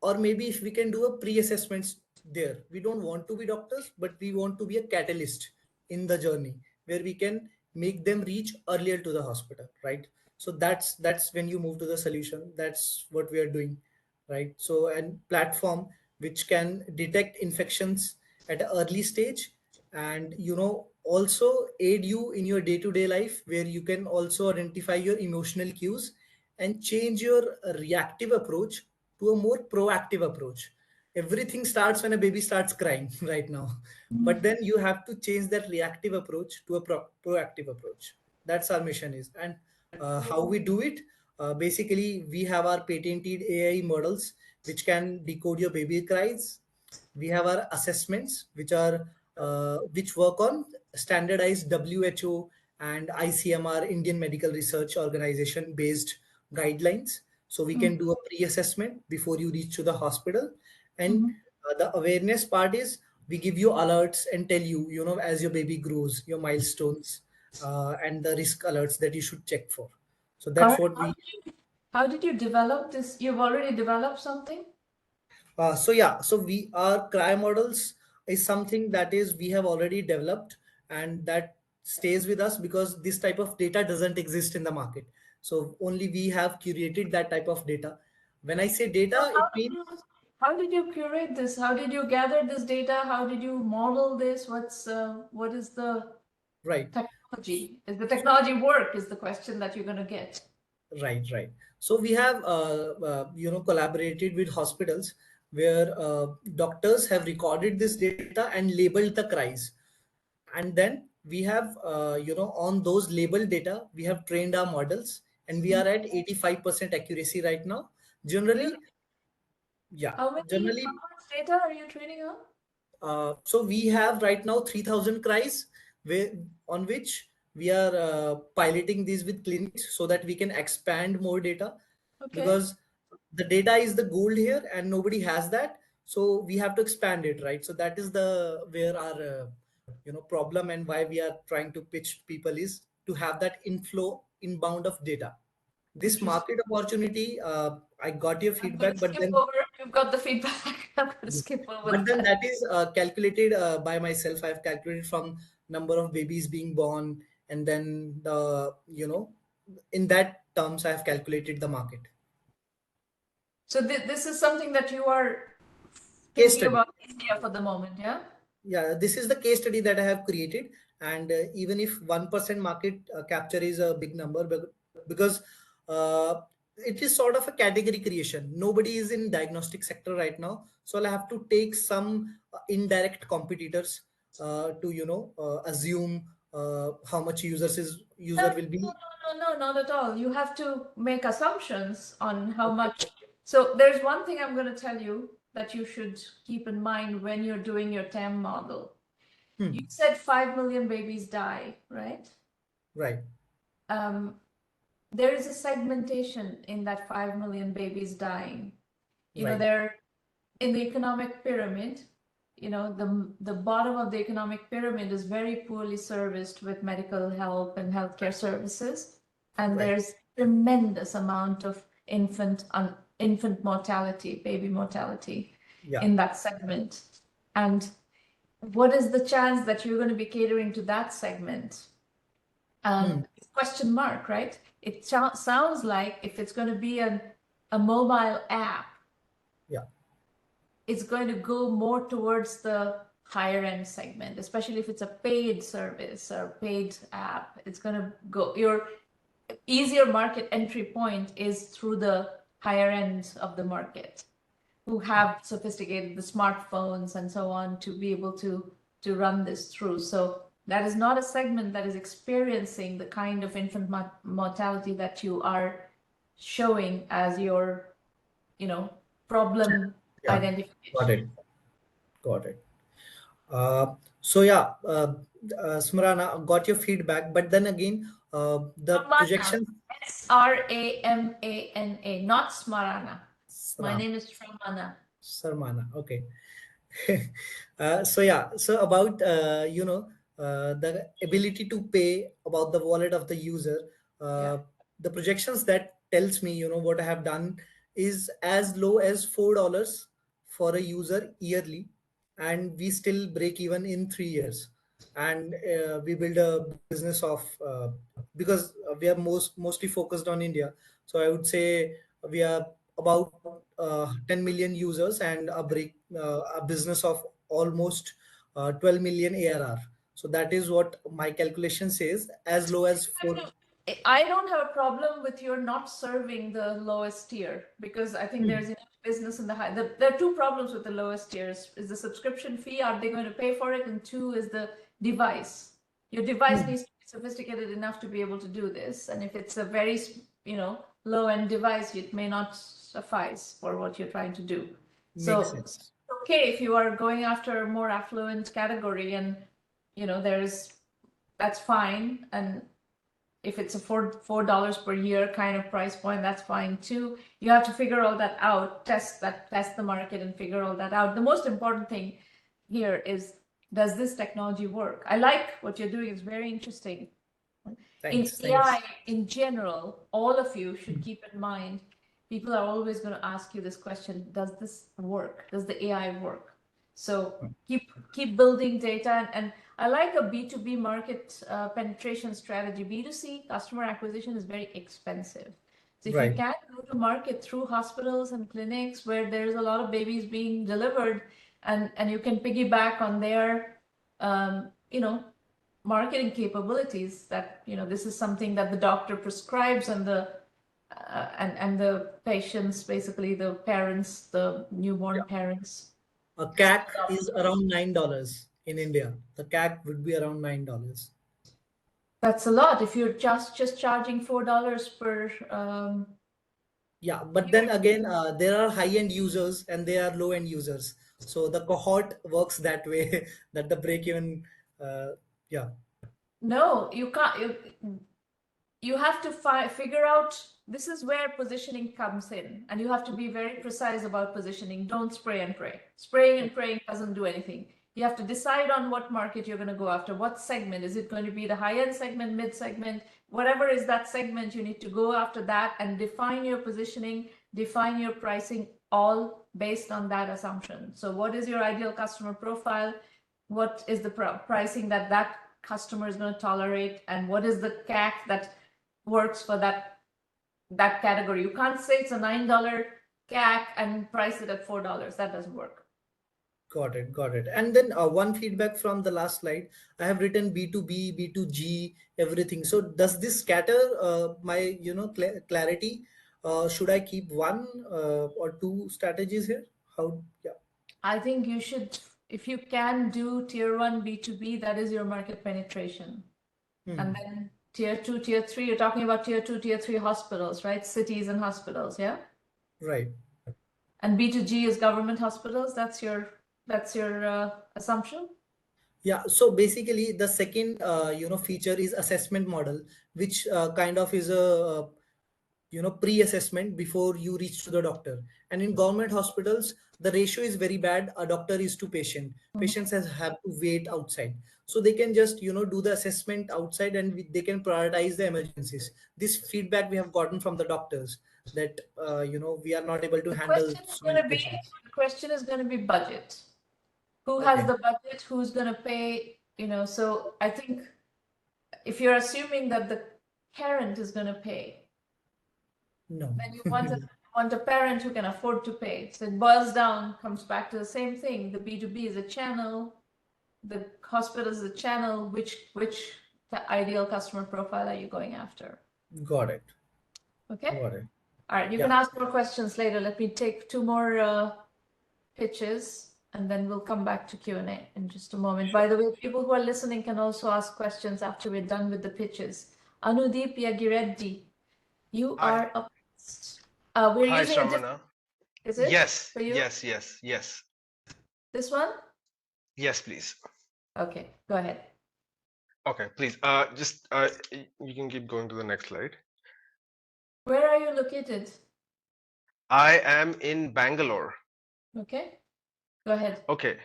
or maybe if we can do a pre-assessments there. We don't want to be doctors, but we want to be a catalyst in the journey where we can make them reach earlier to the hospital, right? So that's when you move to the solution. That's what we are doing, right? So, and platform which can detect infections at an early stage, and also aid you in your day-to-day life, where you can also identify your emotional cues and change your reactive approach to a more proactive approach. Everything starts when a baby starts crying right now, but then you have to change that reactive approach to a proactive approach. That's our mission is. And how we do it, basically we have our patented AI models which can decode your baby cries. We have our assessments which work on standardized WHO and ICMR, Indian Medical Research Organization based guidelines. So we can do a pre-assessment before you reach to the hospital. And Mhm. the awareness part is we give you alerts and tell you, as your baby grows, your milestones, and the risk alerts that you should check for. So Karan, that's what we. how did you develop this? You've already developed something? So yeah, so we our cry models is something that is we have already developed, and that stays with us because this type of data doesn't exist in the market. So only we have curated that type of data. When I say So data, it means how did you curate this? How did you gather this data? How did you model this? What is the right. technology? Is the technology work is the question that you're going to get. Right. So we have, collaborated with hospitals where doctors have recorded this data and labeled the cries, and then we have, on those labeled data, we have trained our models, and we are at 85% accuracy right now. Really? Generally, yeah, How generally, much data are you training on? so we have right now 3,000 cries where, on which we are piloting these with clinics so that we can expand more data, Okay. because the data is the gold here and nobody has that. So we have to expand it, right? So that is the where our problem, and why we are trying to pitch people is to have that inflow inbound of data. This Interesting. market opportunity, I got your I'm going to feedback, but skip then over. You've got the feedback. I'm going to yes. skip over But then that. that is calculated by myself. I've calculated from number of babies being born, and then in that terms, I have calculated the market. So this is something that you are Case thinking study. about India for the moment, yeah? Yeah, this is the case study that I have created, and even if 1% market capture is a big number, because it is sort of a category creation. Nobody is in diagnostic sector right now, so I'll have to take some indirect competitors to assume how much user No, will be. not at all. You have to make assumptions on how much. So there's one thing I'm going to tell you that you should keep in mind when you're doing your TAM model. You Hmm, said 5 million babies die, right? right, Um, there is a segmentation in that 5 million babies dying. right, They're in the economic pyramid. The bottom of the economic pyramid is very poorly serviced with medical help and healthcare services, and right. there's tremendous amount of infant mortality, baby mortality Yeah. in that segment. And what is the chance that you're going to be catering to that segment? Hmm, Question mark, right? It sounds like if it's going to be a mobile app, yeah. it's going to go more towards the higher end segment, especially if it's a paid service or paid app. It's going to go, your easier market entry point is through the higher end of the market, who have sophisticated the smartphones and so on to be able to run this through. So that is not a segment that is experiencing the kind of infant mortality that you are showing as your, problem Yeah, identification. got it. Got it. So yeah, Smrana, got your feedback, but then again, the Sramana, projection. Sramana, not Smarana. My name is Sramana. Sarmana, okay. So yeah, so about the ability to pay, about the wallet of the user, Yeah. the projections that tells me, what I have done is as low as $4 for a user yearly, and we still break even in 3 years, and we build a business of because we are mostly focused on India. So I would say we are about 10 million users and a business of almost 12 million ARR. So that is what my calculation says, as low as four. I don't have a problem with your not serving the lowest tier, because I think there's enough business in the high. There are two problems with the lowest tiers: is the subscription fee, are they going to pay for it? And two is the device. Your device needs to be sophisticated enough to be able to do this. And if it's a very, low-end device, it may not suffice for what you're trying to do. Makes So sense. okay, if you are going after a more affluent category, and that's fine. And if it's a $4 per year kind of price point, that's fine too. You have to figure all that out, test the market and figure all that out. The most important thing here is, does this technology work? I like what you're doing. It's very interesting. Thanks. In AI in general, all of you should keep in mind, people are always going to ask you this question: does this work? Does the AI work? So keep building data, and I like a B2B market penetration strategy. B2C customer acquisition is very expensive. So if you can go to market through hospitals and clinics where there's a lot of babies being delivered, and you can piggyback on their marketing capabilities, that this is something that the doctor prescribes, and the patients, basically the parents, the newborn parents. A CAC is around $9 in India. The CAC would be around $9. That's a lot if you're just charging $4 per. Yeah, but then again, there are high-end users and there are low-end users. So the cohort works that way, that the break-even, yeah. No, you can't. You have to figure out. This is where positioning comes in, and you have to be very precise about positioning. Don't spray and pray. Spraying and praying doesn't do anything. You have to decide on what market you're going to go after. What segment? Is it going to be the high-end segment, mid segment? Whatever is that segment, you need to go after that and define your positioning, define your pricing, all based on that assumption. So what is your ideal customer profile? What is the pricing that customer is going to tolerate? And what is the CAC that works for that category? You can't say it's a $9 CAC and price it at $4. That doesn't work. Got it. Got it. And then one feedback from the last slide, I have written B2B, B2G, everything. So does this scatter my, clarity? Should I keep one or two strategies here? How? Yeah. I think you should, if you can do tier 1 B2B, that is your market penetration. And then tier 2, tier 3, you're talking about tier 2, tier 3 hospitals, right? Cities and hospitals, yeah? Right. And B2G is government hospitals. That's your assumption? Yeah. So basically, the second, feature is assessment model, which kind of is a pre-assessment before you reach to the doctor. And in government hospitals, the ratio is very bad. A doctor is to patient. Patients have to wait outside, so they can just do the assessment outside, and they can prioritize the emergencies. This feedback we have gotten from the doctors, that we are not able to handle so many patients. The question is going to be budget. Who Okay. has the budget? Who's going to pay? So I think if you're assuming that the parent is going to pay, No. then you want a parent who can afford to pay. So it boils down, comes back to the same thing. The B2B is a channel. The hospital is a channel. Which ideal customer profile are you going after? Got it. Okay. Got it. All right. You can ask more questions later. Let me take two more pitches, and then we'll come back to Q&A in just a moment. By the way, people who are listening can also ask questions after we're done with the pitches. Anudeep Yegireddi, you are up We're Hi, using a different. Shravana. Is it Yes, for you? yes. This one? Yes, please. Okay, go ahead. Okay, please. You can keep going to the next slide. Where are you located? I am in Bangalore. Okay, go ahead. Okay.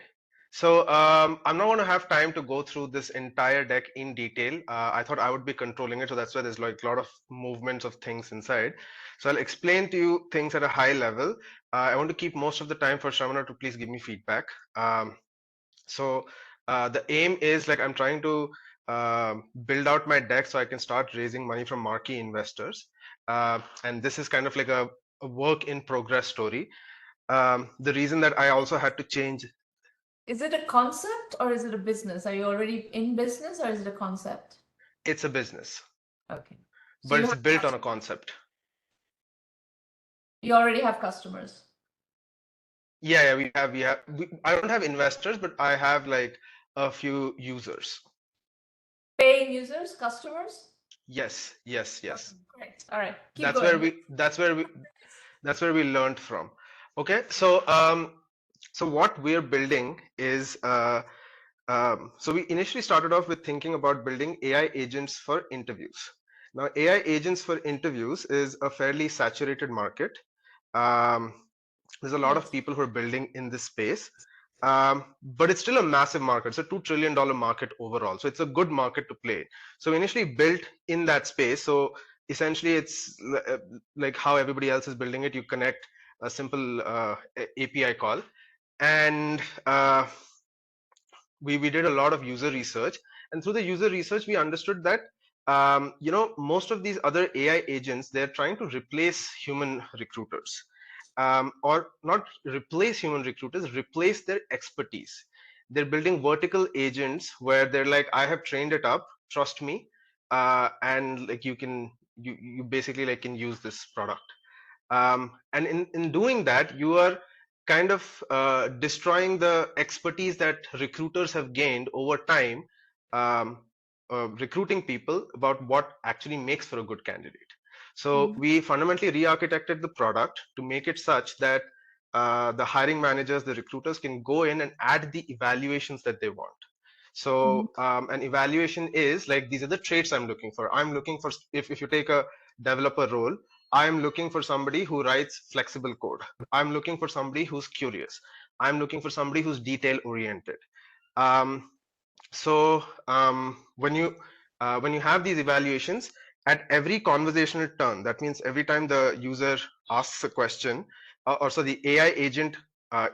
So I'm not going to have time to go through this entire deck in detail. I thought I would be controlling it, so that's why there's like a lot of movements of things inside. So I'll explain to you things at a high level. I want to keep most of the time for Shravana to please give me feedback. So the aim is like I'm trying to build out my deck so I can start raising money from marquee investors. And this is kind of like a work in progress story. The reason that I also had to change. Is it a concept or is it a business? Are you already in business or is it a concept? It's a business, Okay. So but you it's have built on a concept. You already have customers. Yeah, I don't have investors, but I have like a few users. Paying users, customers? Yes. Okay, great. All right. Keep That's going. where we learned from. Okay, so so what we're building is so we initially started off with thinking about building AI agents for interviews. Now, AI agents for interviews is a fairly saturated market. There's a lot of people who are building in this space, but it's still a massive market. It's a $2 trillion market overall, so it's a good market to play. So we initially built in that space. So essentially, it's like how everybody else is building it. You connect a simple API call, and we did a lot of user research, and through the user research we understood that most of these other AI agents, they're trying to replace human recruiters, or not replace human recruiters, replace their expertise. They're building vertical agents where they're like, I have trained it up, trust me, and like you basically like can use this product. And in doing that, you are kind of destroying the expertise that recruiters have gained over time, recruiting people about what actually makes for a good candidate. So we fundamentally re-architected the product to make it such that the hiring managers, the recruiters can go in and add the evaluations that they want. So an evaluation is like, these are the traits I'm looking for. I'm looking for, if you take a developer role, I'm looking for somebody who writes flexible code. I'm looking for somebody who's curious. I'm looking for somebody who's detail oriented. When you have these evaluations at every conversational turn, that means every time the user asks a question, or so the AI agent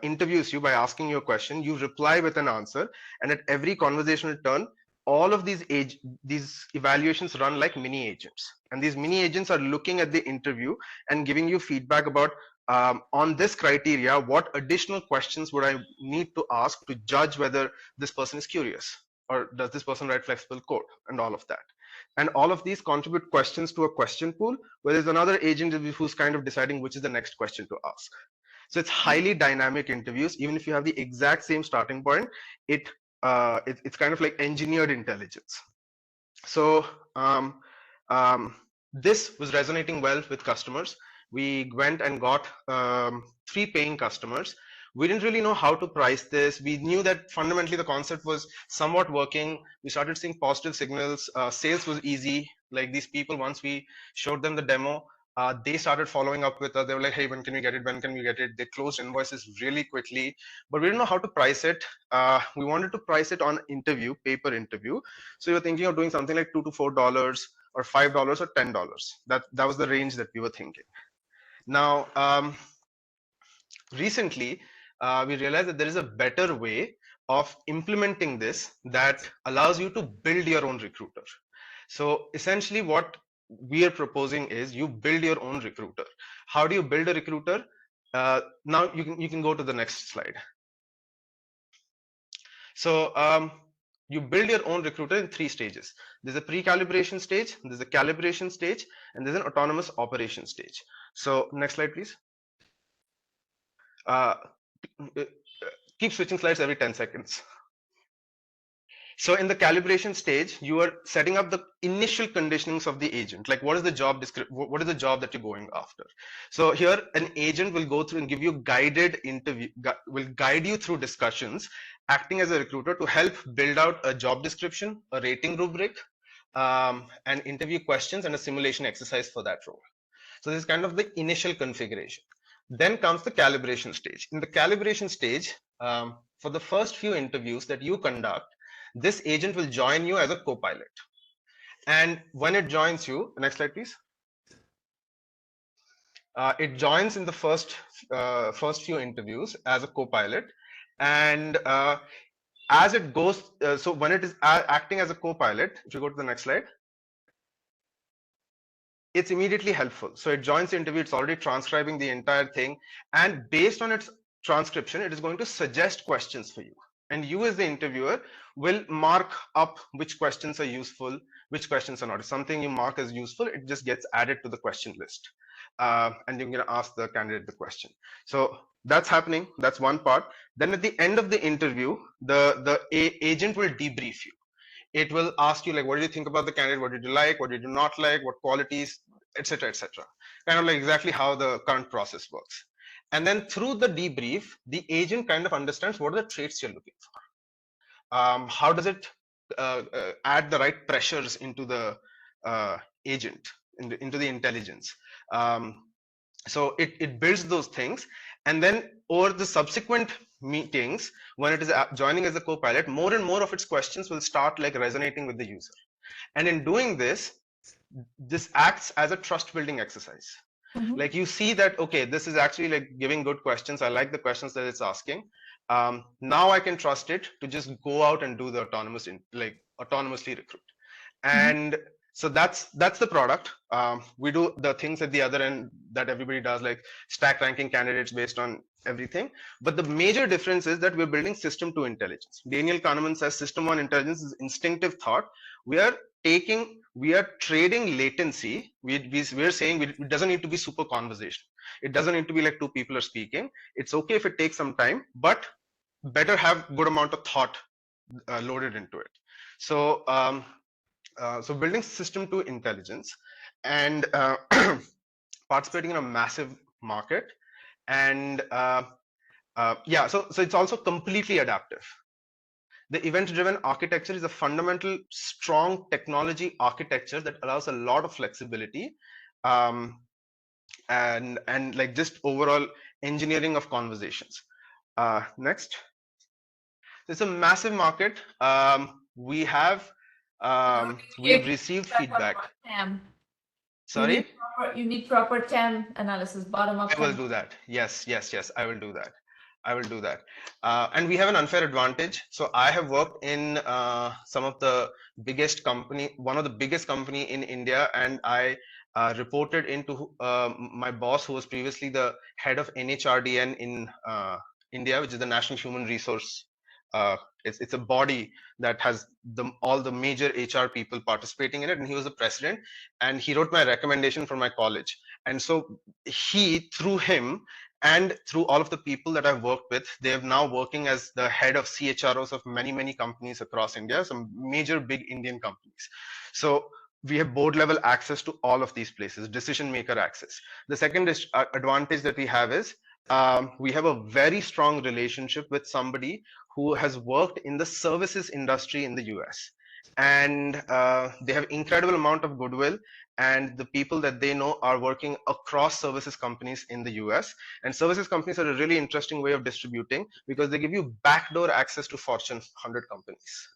interviews you by asking you a question, you reply with an answer, and at every conversational turn, all of these evaluations run like mini agents, and these mini agents are looking at the interview and giving you feedback about, on this criteria, what additional questions would I need to ask to judge whether this person is curious, or does this person write flexible code, and all of that. And all of these contribute questions to a question pool, where there's another agent who's kind of deciding which is the next question to ask. So it's highly dynamic interviews. Even if you have the exact same starting point, it's kind of like engineered intelligence. So this was resonating well with customers. We went and got 3 paying customers. We didn't really know how to price this. We knew that fundamentally the concept was somewhat working. We started seeing positive signals. Sales was easy. Like, these people, once we showed them the demo, they started following up with us. They were like, hey, when can we get it? When can we get it? They closed invoices really quickly, but we didn't know how to price it. We wanted to price it on interview, pay-per interview. So we were thinking of doing something like $2 to $4 or $5 or $10. That was the range that we were thinking. Now, recently, we realized that there is a better way of implementing this that allows you to build your own recruiter. So essentially what we are proposing is you build your own recruiter. How do you build a recruiter? Now you can go to the next slide. So you build your own recruiter in 3 stages. There's a pre-calibration stage, there's a calibration stage, and there's an autonomous operation stage. So next slide, please. Keep switching slides every 10 seconds. So in the calibration stage, you are setting up the initial conditionings of the agent. Like what is the job description? What is the job that you're going after? So here an agent will go through and give you guided interview, will guide you through discussions, acting as a recruiter to help build out a job description, a rating rubric, and interview questions and a simulation exercise for that role. So this is kind of the initial configuration. Then comes the calibration stage. In the calibration stage, for the first few interviews that you conduct, this agent will join you as a co-pilot. And when it joins you, next slide, please. It joins in the first few interviews as a co-pilot, and as it goes, so when it is acting as a co-pilot, if you go to the next slide, it's immediately helpful. So it joins the interview, it's already transcribing the entire thing, and based on its transcription, it is going to suggest questions for you. And you as the interviewer will mark up which questions are useful, which questions are not. If something you mark as useful, it just gets added to the question list. And you're going to ask the candidate the question. So that's happening. That's one part. Then at the end of the interview, the agent will debrief you. It will ask you like, what did you think about the candidate? What did you like? What did you not like? What qualities, etc., etc. Kind of like exactly how the current process works. And then through the debrief, the agent kind of understands what are the traits you're looking for. How does it add the right pressures into the agent, into the intelligence? So it builds those things. And then over the subsequent meetings, when it is joining as a co-pilot, more and more of its questions will start like resonating with the user. And in doing this, this acts as a trust building exercise. Like you see that, okay, this is actually like giving good questions. I like the questions that it's asking. Now I can trust it to just go out and do the autonomously recruit. And so that's the product. We do the things at the other end that everybody does, like stack ranking candidates based on everything. But the major difference is that we're building system to intelligence. Daniel Kahneman says system one intelligence is instinctive thought. We are trading latency. We're saying it doesn't need to be super conversation. It doesn't need to be like two people are speaking. It's okay if it takes some time, but better have good amount of thought loaded into it. So so building system to intelligence and participating in a massive market, and yeah, so it's also completely adaptive. The event-driven architecture is a fundamental, strong technology architecture that allows a lot of flexibility, and like just overall engineering of conversations. Next, it's a massive market. We've received feedback. Sorry? You need proper TAM analysis, bottom-up. I will do that. Yes, I will do that. And we have an unfair advantage. So I have worked in some of the biggest company, one of the biggest company in India, and I reported into my boss, who was previously the head of NHRDN in India, which is the National Human Resource. It's a body that has all the major HR people participating in it, and he was the president, and he wrote my recommendation for my college. And so through him and through all of the people that I've worked with, they are now working as the head of CHROs of many companies across India, some major big Indian companies. So we have board level access to all of these places, decision maker access. The second advantage that we have is we have a very strong relationship with somebody who has worked in the services industry in the US, and they have incredible amount of goodwill, and the people that they know are working across services companies in the US. And services companies are a really interesting way of distributing, because they give you backdoor access to Fortune 100 companies.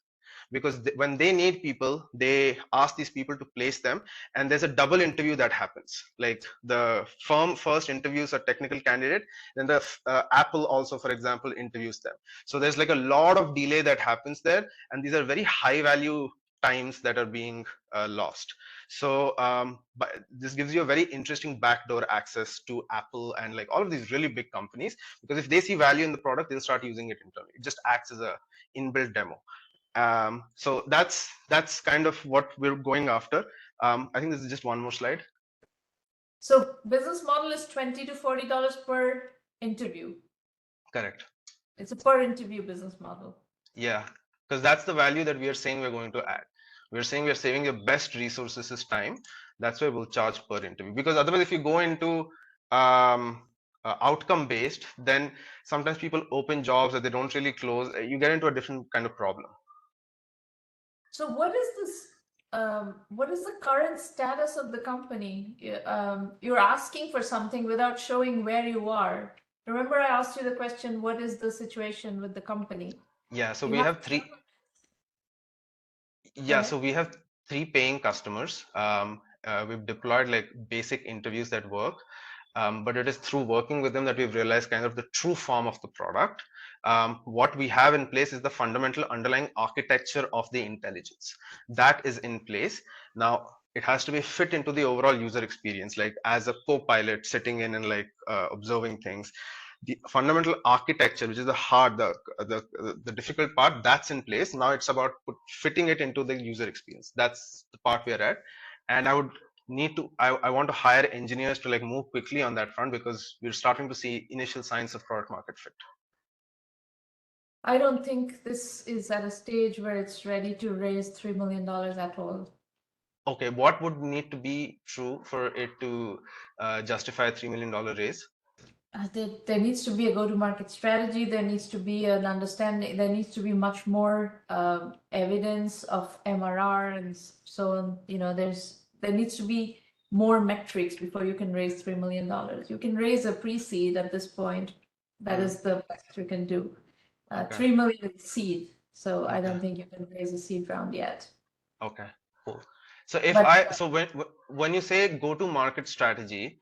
Because when they need people, they ask these people to place them, and there's a double interview that happens. Like the firm first interviews a technical candidate, then the Apple also, for example, interviews them. So there's like a lot of delay that happens there, and these are very high value times that are being lost. So but this gives you a very interesting backdoor access to Apple and like all of these really big companies, because if they see value in the product, they'll start using it internally. It just acts as a inbuilt demo. So that's kind of what we're going after. I think this is just one more slide. So business model is $20 to $40 per interview. Correct. It's a per interview business model. Yeah. because that's the value that we are saying we're going to add. We're saying we're saving your best resources is time. That's why we'll charge per interview. Because otherwise, if you go into outcome based, then sometimes people open jobs that they don't really close. You get into a different kind of problem. So what is this? What is the current status of the company? You're asking for something without showing where you are. Remember, I asked you the question, what is the situation with the company? Yeah, so You we have three. Go Yeah, ahead. so we have 3 paying customers. We've deployed like basic interviews that work, but it is through working with them that we've realized kind of the true form of the product. What we have in place is the fundamental underlying architecture of the intelligence that is in place. Now it has to be fit into the overall user experience, like as a co-pilot sitting in and like observing things. The fundamental architecture, which is the difficult part, that's in place. Now it's about fitting it into the user experience. That's the part we're at, and I want to hire engineers to like move quickly on that front, because we're starting to see initial signs of product market fit. I don't think this is at a stage where it's ready to raise $3 million at all. Okay, what would need to be true for it to justify a $3 million raise? There needs to be a go-to-market strategy. There needs to be an understanding. There needs to be much more evidence of MRR and so on. You know, there needs to be more metrics before you can raise $3 million. You can raise a pre-seed at this point. That is the best you can do. Okay. 3 million is seed. So I Okay. don't think you can raise a seed round yet. Okay, cool. So when you say go-to-market strategy,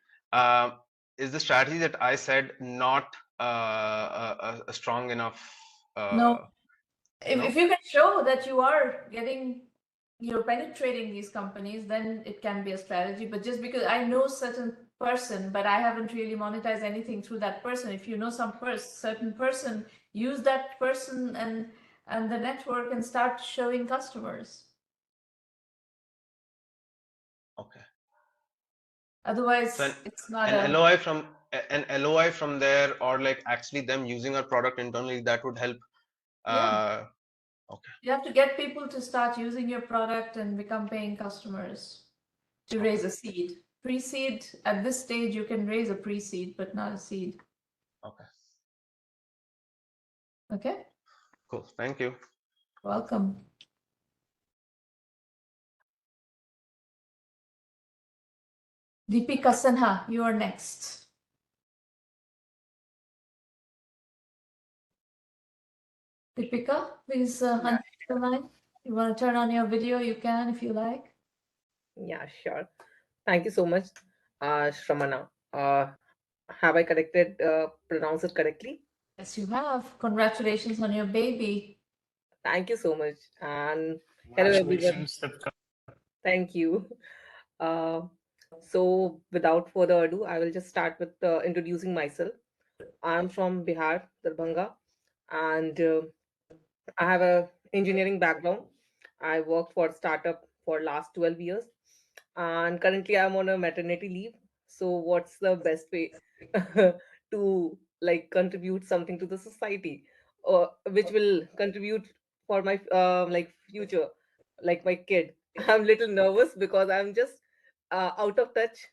is the strategy that I said not a strong enough? No. No? If you can show that you're penetrating these companies, then it can be a strategy. But just because I know certain person, but I haven't really monetized anything through that person. If you know some certain person, use that person and the network and start showing customers. Okay. Otherwise, So it's not an LOI from there, or like actually them using our product internally, that would help. Yeah. Okay. You have to get people to start using your product and become paying customers to raise a seed. Pre-seed, at this stage, you can raise a pre-seed, but not a seed. Okay. Okay. Cool. Thank you. Welcome. Deepika Sinha, you are next. Deepika, please unmute the line. You want to turn on your video, you can if you like. Yeah, sure. Thank you so much, Shramana. Have I pronounced it correctly? Yes, you have. Congratulations on your baby. Thank you so much. And hello, everyone. Congratulations, Deepika. Thank you. So, without further ado, I will just start with introducing myself. I'm from Bihar, Darbhanga, and I have a engineering background. I worked for startup for last 12 years, and currently I'm on a maternity leave. So what's the best way to like contribute something to the society, or which will contribute for my like future, like my kid? I'm little nervous because I'm just out of touch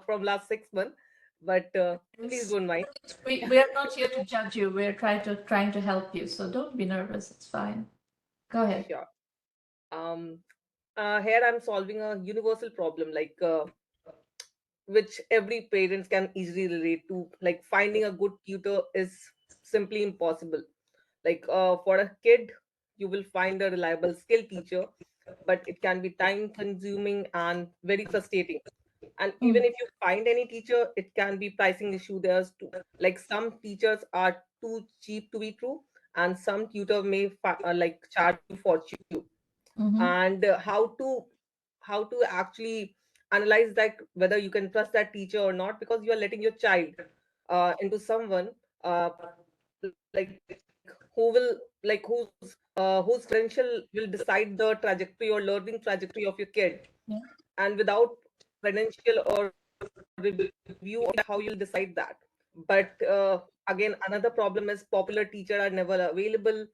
from last 6 months, but please don't mind. We are not here to judge you. We're trying to help you. So don't be nervous. It's fine. Go ahead. Sure. Um, Here I'm solving a universal problem, like which every parents can easily relate to. Like finding a good tutor is simply impossible. Like for a kid, you will find a reliable skill teacher, but it can be time consuming and very frustrating. And even if you find any teacher, it can be pricing issue. There's too, like some teachers are too cheap to be true, and some tutor may like charge you fortune. And how to actually analyze that whether you can trust that teacher or not, because you are letting your child into someone like who will like whose credential will decide the trajectory or learning trajectory of your kid. Yeah. And without credential or review, how you'll decide that? But again, another problem is popular teacher are never available,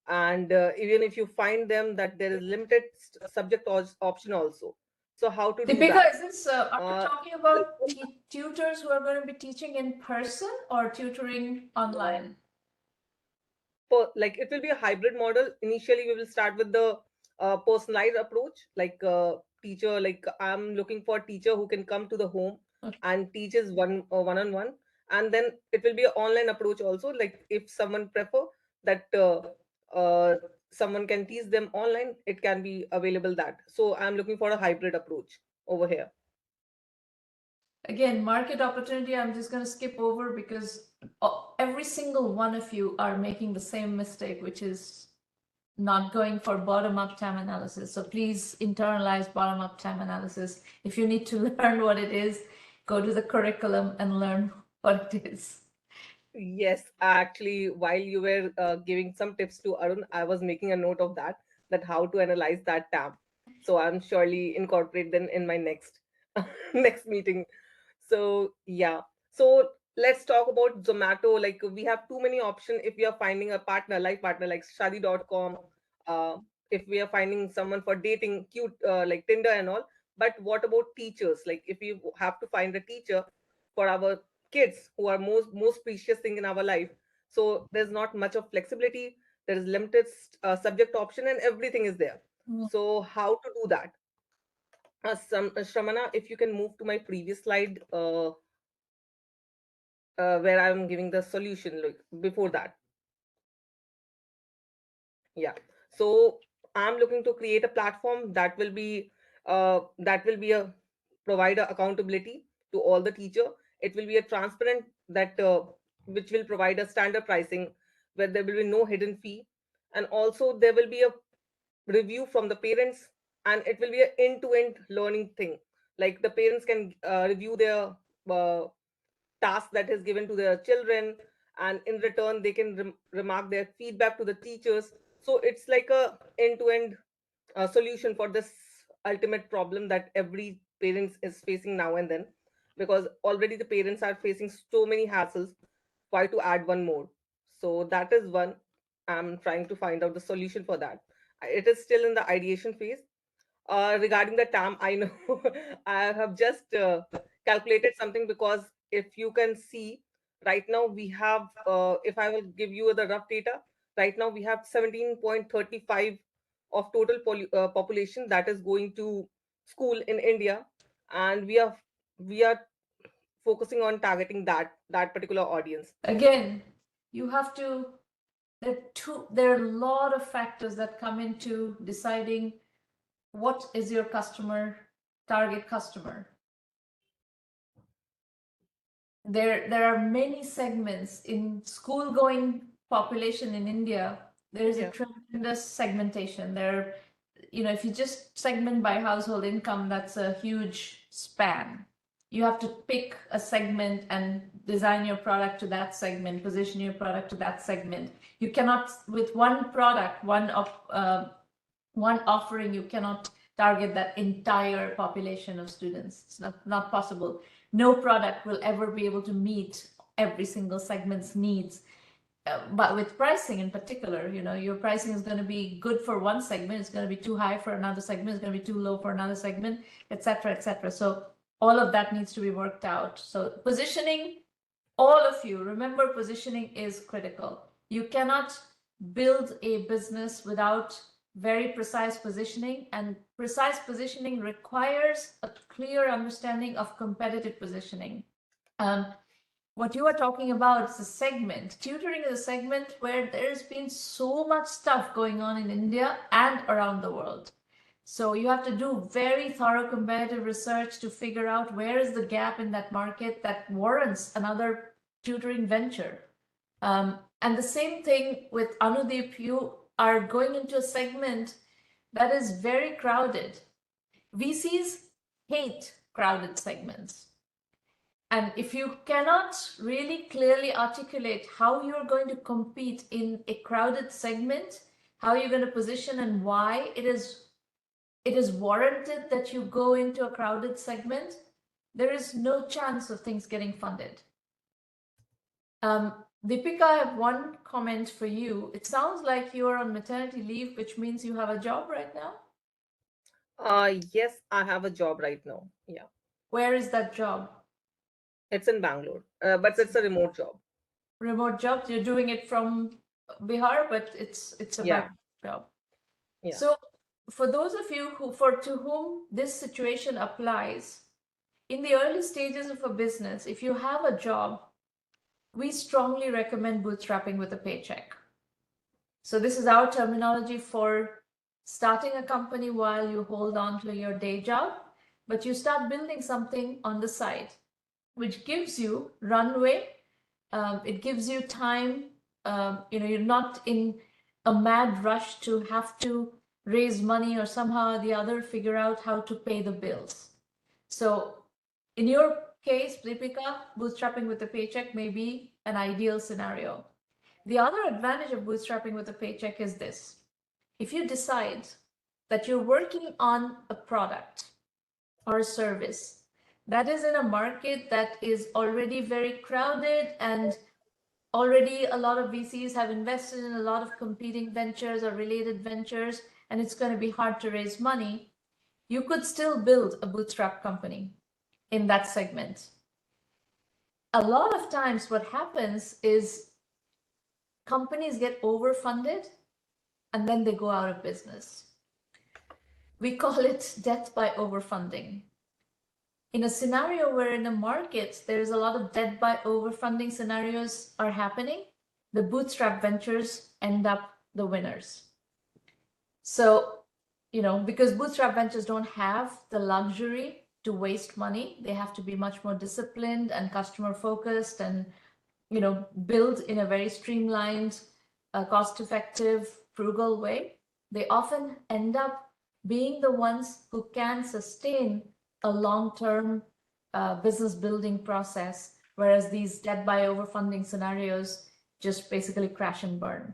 and even if you find them, that there is limited subject option also. So how to do Deepika, that? is this, are we talking about tutors who are going to be teaching in person or tutoring online? Like it will be a hybrid model. Initially, we will start with the personalized approach, like teacher. Like I'm looking for a teacher who can come to the home Okay. and teaches one-on-one, and then it will be an online approach also. Like if someone prefer that someone can teach them online, it can be available that. So I'm looking for a hybrid approach over here. Again, market opportunity, I'm just going to skip over because every single one of you are making the same mistake, which is not going for bottom-up TAM analysis. So please internalize bottom-up TAM analysis. If you need to learn what it is, go to the curriculum and learn what it is. Yes, actually, while you were giving some tips to Arun, I was making a note of that how to analyze that tab. So I'm surely incorporate them in my next next meeting. So yeah. So let's talk about Zomato. Like we have too many options if we are finding a partner, life partner like Shadi.com. Uh, if we are finding someone for dating, cute like Tinder and all. But what about teachers? Like if we have to find a teacher for our kids who are most precious thing in our life, so there's not much of flexibility, there is limited subject option, and everything is there. So how to do that? Shramana, if you can move to my previous slide, where I'm giving the solution, like before that. Yeah. So I'm looking to create a platform that will be a provider accountability to all the teacher. It will be a transparent that which will provide a standard pricing where there will be no hidden fee, and also there will be a review from the parents, and it will be an end-to-end learning thing. Like the parents can review their task that is given to their children, and in return they can remark their feedback to the teachers. So it's like a end-to-end solution for this ultimate problem that every parents is facing now and then, because already the parents are facing so many hassles. Why to add one more? So that is one. I'm trying to find out the solution for that. It is still in the ideation phase. Regarding the TAM, I know I have just calculated something, because if you can see right now we have, if I will give you the rough data, right now we have 17.35 of total population that is going to school in India, and we are focusing on targeting that particular audience. Again, you have to, there are a lot of factors that come into deciding what is your target customer. There are many segments in school going population in India. There's a tremendous segmentation there. If you just segment by household income, that's a huge span. You have to pick a segment and design your product to that segment, position your product to that segment. You cannot, with one product, one offering, you cannot target that entire population of students. It's not possible. No product will ever be able to meet every single segment's needs. But with pricing in particular, your pricing is going to be good for one segment, it's going to be too high for another segment, it's going to be too low for another segment, etc., etc. So all of that needs to be worked out. So positioning, all of you, remember, positioning is critical. You cannot build a business without very precise positioning, and precise positioning requires a clear understanding of competitive positioning. What you are talking about is a segment. Tutoring is a segment where there's been so much stuff going on in India and around the world. So you have to do very thorough competitive research to figure out where is the gap in that market that warrants another tutoring venture. And the same thing with Anudeep, you are going into a segment that is very crowded. VCs hate crowded segments. And if you cannot really clearly articulate how you're going to compete in a crowded segment, how you're going to position and why it is warranted that you go into a crowded segment, there is no chance of things getting funded. Deepika, I have one comment for you. It sounds like you are on maternity leave, which means you have a job right now. Yes, I have a job right now. Yeah, Where is that job? it's in Bangalore, but it's a remote job. Remote job. You're doing it from Bihar, but it's a Yeah, back job. yeah. So for those of you to whom this situation applies, in the early stages of a business, if you have a job, we strongly recommend bootstrapping with a paycheck. So this is our terminology for starting a company while you hold on to your day job, but you start building something on the side, which gives you runway. It gives you time. You're not in a mad rush to have to raise money or somehow or the other figure out how to pay the bills. So in your case, Deepika, bootstrapping with a paycheck may be an ideal scenario. The other advantage of bootstrapping with a paycheck is this. If you decide that you're working on a product or a service that is in a market that is already very crowded and already a lot of VCs have invested in a lot of competing ventures or related ventures, and it's going to be hard to raise money, you could still build a bootstrap company in that segment. A lot of times what happens is companies get overfunded and then they go out of business. We call it death by overfunding. In a scenario where in a market there's a lot of death by overfunding scenarios are happening, the bootstrap ventures end up the winners. So, because bootstrap ventures don't have the luxury to waste money, they have to be much more disciplined and customer focused and build in a very streamlined, cost-effective, frugal way. They often end up being the ones who can sustain a long-term business building process, whereas these death by overfunding scenarios just basically crash and burn.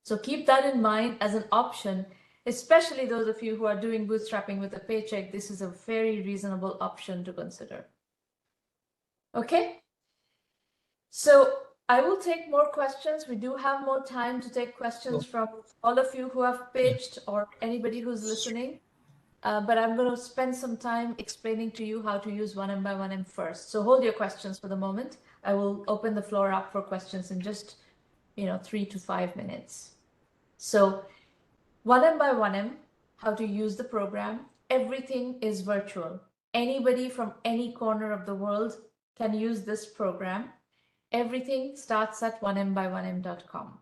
So keep that in mind as an option, especially those of you who are doing bootstrapping with a paycheck. This is a very reasonable option to consider. Okay. So I will take more questions. We do have more time to take questions from all of you who have pitched or anybody who's listening. But I'm going to spend some time explaining to you how to use 1M1M first. So hold your questions for the moment. I will open the floor up for questions in just 3 to 5 minutes. So 1M1M, how to use the program. Everything is virtual. Anybody from any corner of the world can use this program. Everything starts at 1M1M.com.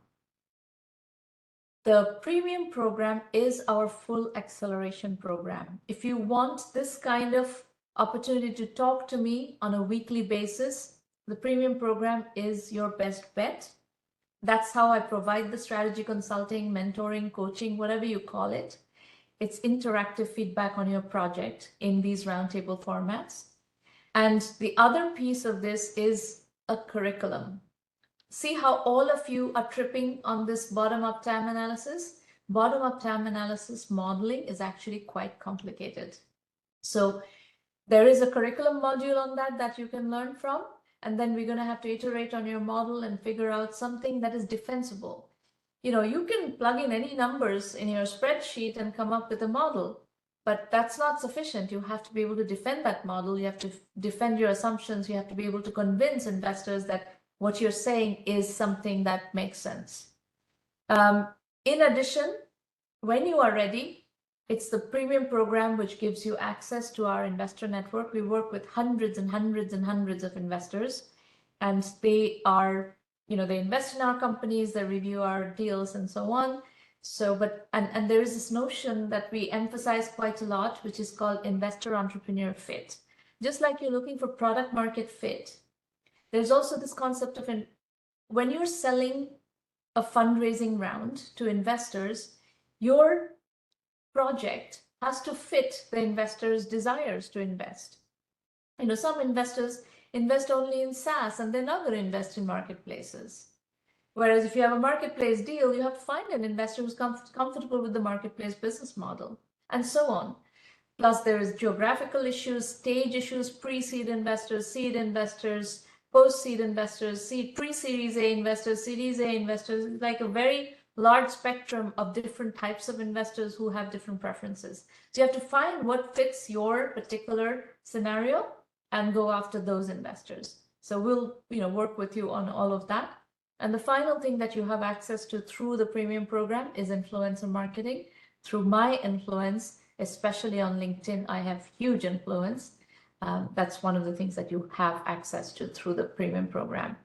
The premium program is our full acceleration program. If you want this kind of opportunity to talk to me on a weekly basis, the premium program is your best bet. That's how I provide the strategy consulting, mentoring, coaching, whatever you call it. It's interactive feedback on your project in these roundtable formats. And the other piece of this is a curriculum. See how all of you are tripping on this bottom-up TAM analysis? Bottom-up TAM analysis modeling is actually quite complicated. So there is a curriculum module on that you can learn from, and then we're going to have to iterate on your model and figure out something that is defensible. You can plug in any numbers in your spreadsheet and come up with a model, but that's not sufficient. You have to be able to defend that model. You have to defend your assumptions. You have to be able to convince investors that what you're saying is something that makes sense. In addition, when you are ready, it's the premium program which gives you access to our investor network. We work with hundreds and hundreds and hundreds of investors, and they are, they invest in our companies, they review our deals and so on. So, and there is this notion that we emphasize quite a lot, which is called investor entrepreneur fit. Just like you're looking for product market fit, there's also this concept of when you're selling a fundraising round to investors, your project has to fit the investors' desires to invest. Some investors invest only in SaaS and they're not going to invest in marketplaces. Whereas if you have a marketplace deal, you have to find an investor who's comfortable with the marketplace business model, and so on. Plus, there is geographical issues, stage issues, pre-seed investors, seed investors, post-seed investors, pre-Series A investors, Series A investors, like a very large spectrum of different types of investors who have different preferences. So you have to find what fits your particular scenario and go after those investors. So we'll, work with you on all of that. And the final thing that you have access to through the premium program is influencer marketing. Through my influence, especially on LinkedIn, I have huge influence. That's one of the things that you have access to through the premium program.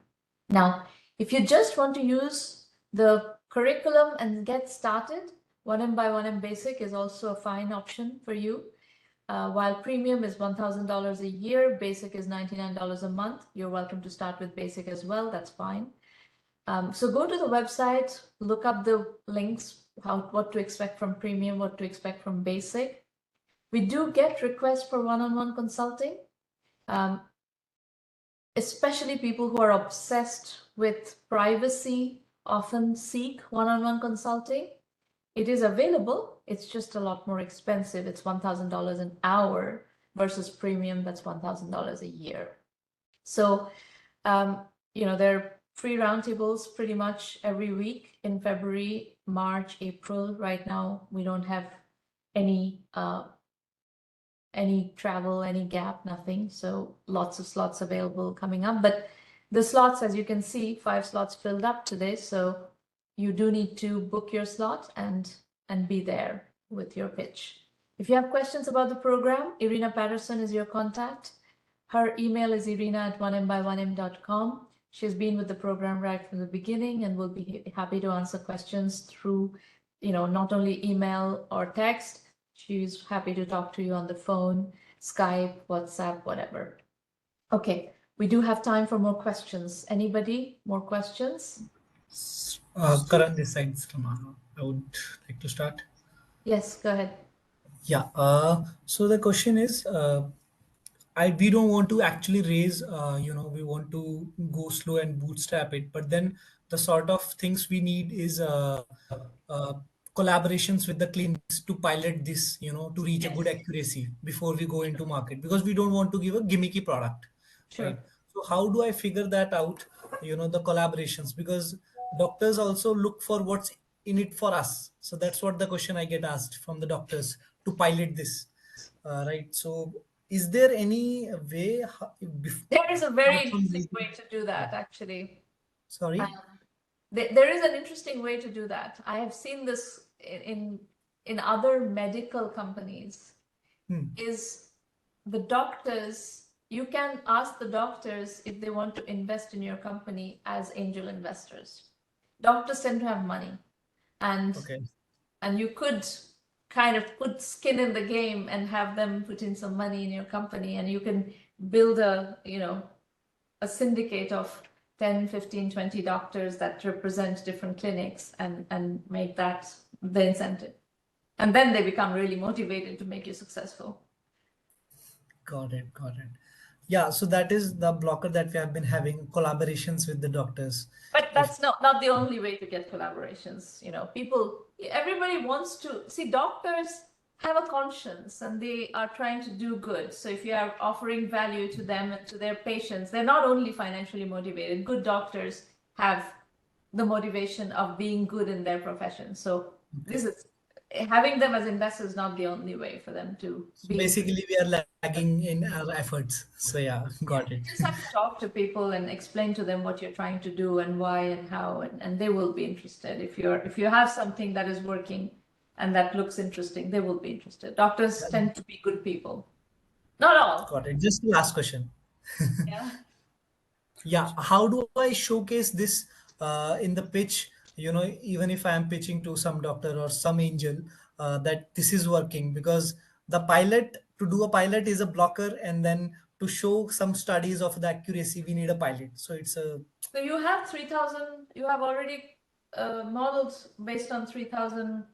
Now, if you just want to use the curriculum and get started, 1M Basic is also a fine option for you. While premium is $1,000 a year, basic is $99 a month. You're welcome to start with basic as well. That's fine. So go to the website, look up the links, what to expect from premium, what to expect from basic. We do get requests for one-on-one consulting, especially people who are obsessed with privacy often seek one-on-one consulting. It is available. It's just a lot more expensive. It's $1,000 an hour versus premium, that's $1,000 a year. So, there are free roundtables pretty much every week in February, March, April. Right now, we don't have any travel, any gap, nothing. So lots of slots available coming up. But the slots, as you can see, 5 slots filled up today. So you do need to book your slot and be there with your pitch. If you have questions about the program, Irina Patterson is your contact. Her email is irina@1mby1m.com. She's been with the program right from the beginning and will be happy to answer questions through, not only email or text. She's happy to talk to you on the phone, Skype, WhatsApp, whatever. Okay, we do have time for more questions. Anybody, more questions? Karan, this side, I would like to start. Yes, go ahead. Yeah. So the question is, we don't want to actually raise, we want to go slow and bootstrap it. But then the sort of things we need is collaborations with the clinics to pilot this, to reach a good accuracy before we go into market, because we don't want to give a gimmicky product. Sure. Right? So how do I figure that out? The collaborations, because doctors also look for what's in it for us. So that's what the question I get asked from the doctors to pilot this. Right. So is there any way? There is a very interesting way to do that, actually. Sorry? There is an interesting way to do that. I have seen this in other medical companies. Is the doctors, you can ask the doctors if they want to invest in your company as angel investors. Doctors tend to have money, and you could kind of put skin in the game and have them put in some money in your company, and you can build a syndicate of 10, 15, 20 doctors that represent different clinics and make that the incentive. And then they become really motivated to make you successful. Got it. Yeah, so that is the blocker that we have been having, collaborations with the doctors. But that's not the only way to get collaborations. Everybody wants to see, doctors have a conscience and they are trying to do good. So if you are offering value to them and to their patients, they're not only financially motivated. Good doctors have the motivation of being good in their profession. So this is having them as investors, not the only way for them to be. Basically, we are lagging in our efforts. So yeah, got it. You just have to talk to people and explain to them what you're trying to do and why and how, and they will be interested. If you have something that is working and that looks interesting, they will be interested. Doctors tend to be good people. Not all. Got it. Just the last question. Yeah. Yeah. How do I showcase this in the pitch? Even if I am pitching to some doctor or some angel, that this is working, because to do a pilot is a blocker, and then to show some studies of the accuracy, we need a pilot. So So you have 3,000. You have already models based on 3,000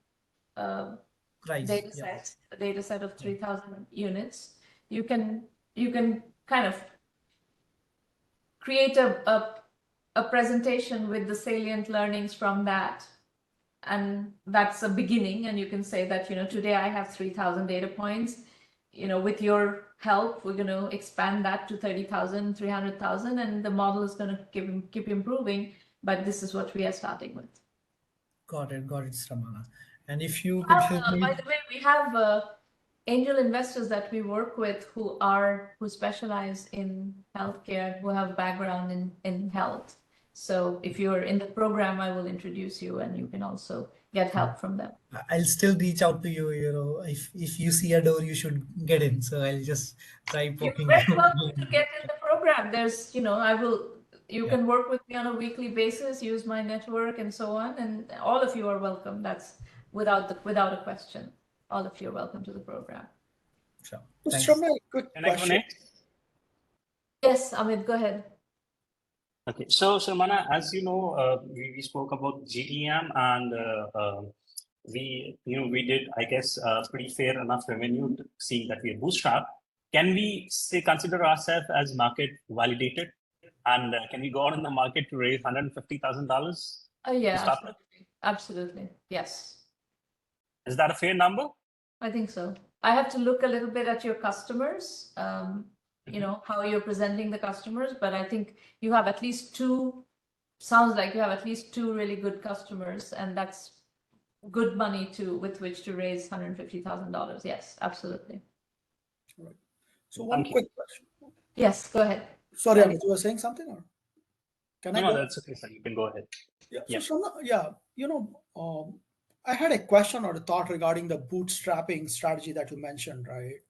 data set. A data set of 3,000 units. You can kind of create a presentation with the salient learnings from that, and that's a beginning. And you can say that today I have 3,000 data points. with your help, we're going to expand that to 30,000, 300,000, and the model is going to keep improving. But this is what we are starting with. Got it, Ramana. And if you could help me. By the way, we have angel investors that we work with who specialize in healthcare, who have background in health. So if you're in the program, I will introduce you, and you can also get help from them. I'll still reach out to you. If you see a door, you should get in. So I'll just try poking. You're very welcome to get in the program. There's, you can work with me on a weekly basis, use my network and so on. And all of you are welcome. That's without a question. All of you are welcome to the program. Sure. Just from a quick Can I go question. next? Yes, Amit, go ahead. Okay, so Mana, as you know, we spoke about GTM, and we did, I guess, pretty fair enough revenue, seeing that we are bootstrapped. Can we consider ourselves as market validated, and can we go out in the market to raise $150,000? Yeah, absolutely. Yes. Is that a fair number? I think so. I have to look a little bit at your customers, how you're presenting the customers, but I think you have at least sounds like you have at least two really good customers, and that's good money with which to raise $150,000. Yes, absolutely. Right. So one quick question. Yes, go ahead. Sorry, Amit, you were saying something, or can I go? No, that's okay, sir. You can go ahead. Yeah. So I had a question or a thought regarding the bootstrapping strategy that you mentioned, right?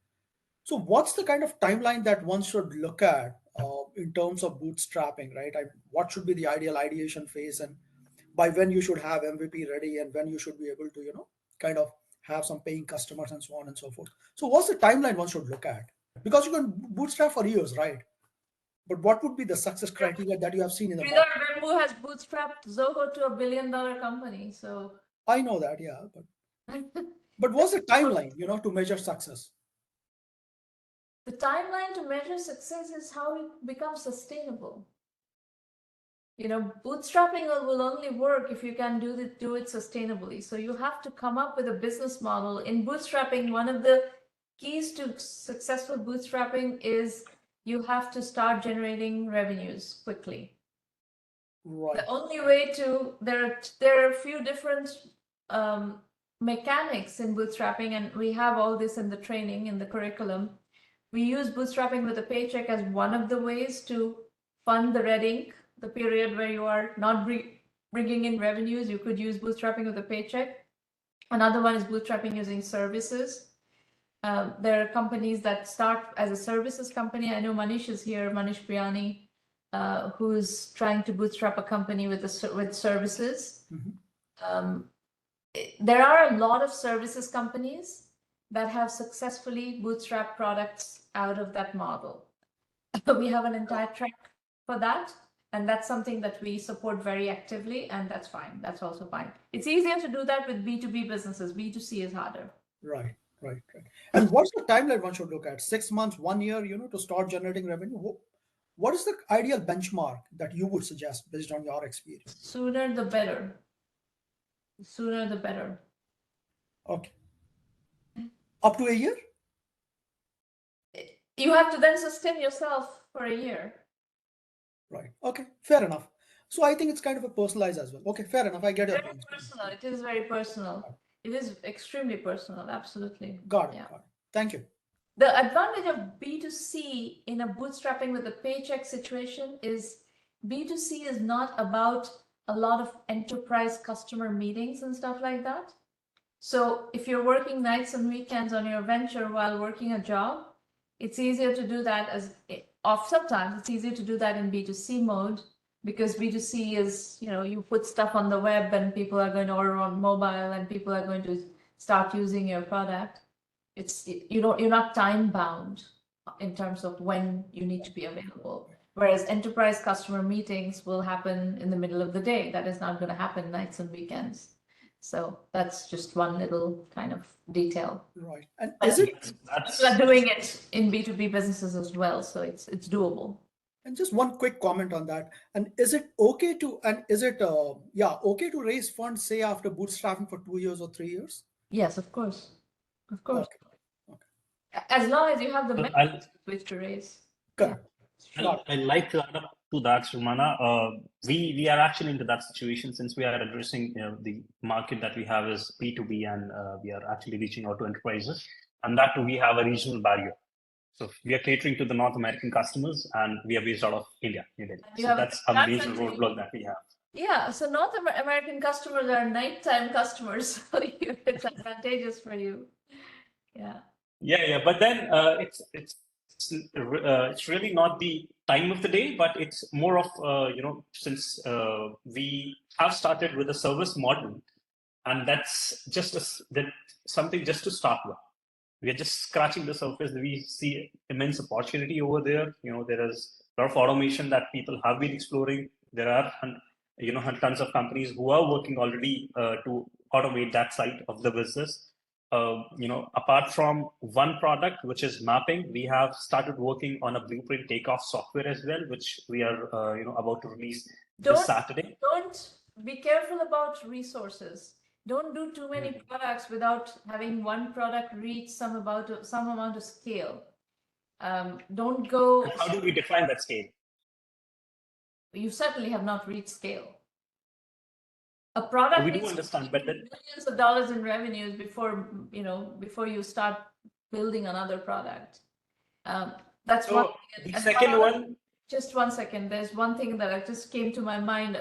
So what's the kind of timeline that one should look at in terms of bootstrapping, right? What should be the ideal ideation phase, and by when you should have MVP ready, and when you should be able to, kind of have some paying customers and so on and so forth. So what's the timeline one should look at? Because you can bootstrap for years, right? But what would be the success criteria that you have seen in the market? Sridhar Vembu has bootstrapped Zoho to $1 billion company. So I know that, yeah. But what's the timeline, to measure success? The timeline to measure success is how it becomes sustainable. Bootstrapping will only work if you can do it sustainably. So you have to come up with a business model. In bootstrapping, one of the keys to successful bootstrapping is you have to start generating revenues quickly. Right. The only way there are a few different mechanics in bootstrapping, and we have all this in the training, in the curriculum. We use bootstrapping with a paycheck as one of the ways to fund the red ink, the period where you are not bringing in revenues. You could use bootstrapping with a paycheck. Another one is bootstrapping using services. There are companies that start as a services company. I know Manish is here, Manish Priyani, who's trying to bootstrap a company with services. Mm-hmm. There are a lot of services companies that have successfully bootstrapped products out of that model. We have an entire track for that, and that's something that we support very actively, and that's fine. That's also fine. It's easier to do that with B2B businesses. B2C is harder. Right. And what's the timeline one should look at? 6 months, 1 year, to start generating revenue? What is the ideal benchmark that you would suggest based on your experience? Sooner the better. Sooner the better. Okay. Up to a year? You have to then sustain yourself for a year. Right. Okay. Fair enough. So I think it's kind of a personalized as well. Okay. Fair enough. I get it. Very personal. It is very personal. It is extremely personal. Absolutely. Got it. Yeah. Got it. Thank you. The advantage of B2C in a bootstrapping with a paycheck situation is B2C is not about a lot of enterprise customer meetings and stuff like that. So if you're working nights and weekends on your venture while working a job, it's easier to do that sometimes it's easier to do that in B2C mode, because B2C is, you put stuff on the web and people are going to order on mobile and people are going to start using your product. You're not time bound in terms of when you need to be available. Whereas enterprise customer meetings will happen in the middle of the day. That is not going to happen nights and weekends. So that's just one little kind of detail. Right. And is it? People are doing it in B2B businesses as well, so it's doable. And just one quick comment on that. And is it okay to raise funds, say, after bootstrapping for 2 years or 3 years? Yes, of course. Of course. Okay. As long as you have the But metrics which to raise. Correct. I'd like to add up to that, Romana. We are actually into that situation since we are addressing the market that we have is B2B, and we are actually reaching out to enterprises, and that too we have a regional barrier. So we are catering to the North American customers, and we are based out of India, New Delhi. So that's a major roadblock that we have. Yeah, so North American customers are nighttime customers, so it's advantageous for you. Yeah. Yeah. But then it's really not the time of the day, but it's more of since we have started with a service model, and that's just something just to start with. We are just scratching the surface. We see immense opportunity over there. There is a lot of automation that people have been exploring. There are tons of companies who are working already to automate that side of the business. Apart from one product, which is mapping, we have started working on a blueprint takeoff software as well, which we are about to release this Saturday. Don't be careful about resources. Don't do too many products without having one product reach some amount of scale. Don't go. How do we define that scale? You certainly have not reached scale. A product we do understand, but millions of dollars in revenues before you start building another product. That's so one. The second one. Just 1 second. There's one thing that just came to my mind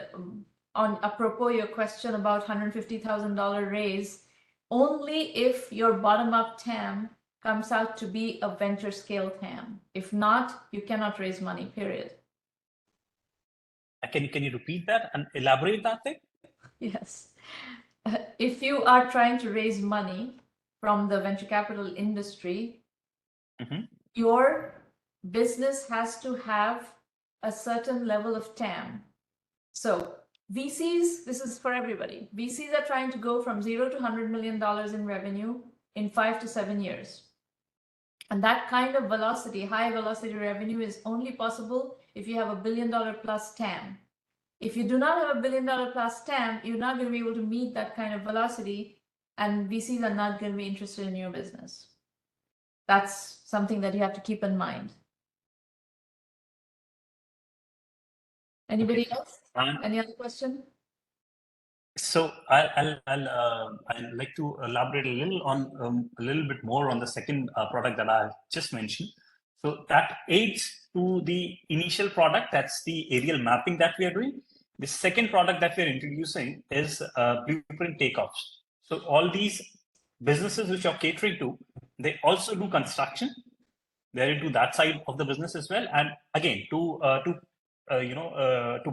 on apropos your question about $150,000 raise. Only if your bottom-up TAM comes out to be a venture scale TAM. If not, you cannot raise money. Period. Can you repeat that and elaborate that thing? Yes. If you are trying to raise money from the venture capital industry, your business has to have a certain level of TAM. So VCs, this is for everybody. VCs are trying to go from 0 to $100 million in revenue in 5 to 7 years. And that kind of velocity, high velocity revenue, is only possible if you have a $1 billion plus TAM. If you do not have a $1 billion plus TAM, you're not going to be able to meet that kind of velocity, and VCs are not going to be interested in your business. That's something that you have to keep in mind. Anybody else? Any other question? So I'll like to elaborate a little bit more on the second product that I just mentioned. So that aids to the initial product. That's the aerial mapping that we are doing. The second product that we're introducing is blueprint takeoffs. So all these businesses which are catering to, they also do construction. They're into that side of the business as well. And again, to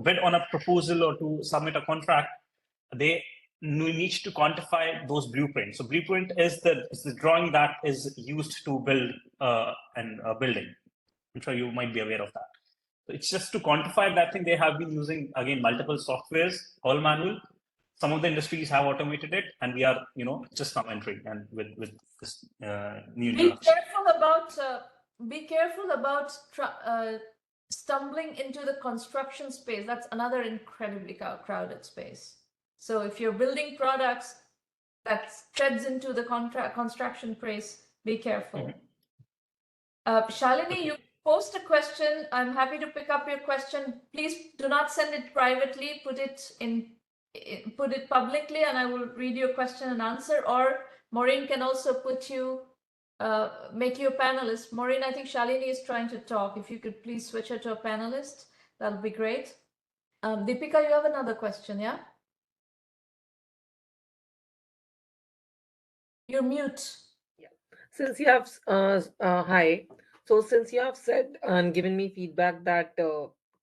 bid on a proposal or to submit a contract, they need to quantify those blueprints. So blueprint is the drawing that is used to build a building. I'm sure you might be aware of that. So it's just to quantify that thing. They have been using, again, multiple softwares, all manual. Some of the industries have automated it, and we are, just now entering and with this new. Be careful about stumbling into the construction space. That's another incredibly crowded space. So if you're building products that treads into the construction space, be careful. Shalini, you post a question. I'm happy to pick up your question. Please do not send it privately. Put it publicly, and I will read your question and answer. Or Maureen can also make you a panelist. Maureen, I think Shalini is trying to talk. If you could please switch her to a panelist, that would be great. Deepika, you have another question, yeah? You're mute. Yeah. Since you have, hi. So since you have said and given me feedback that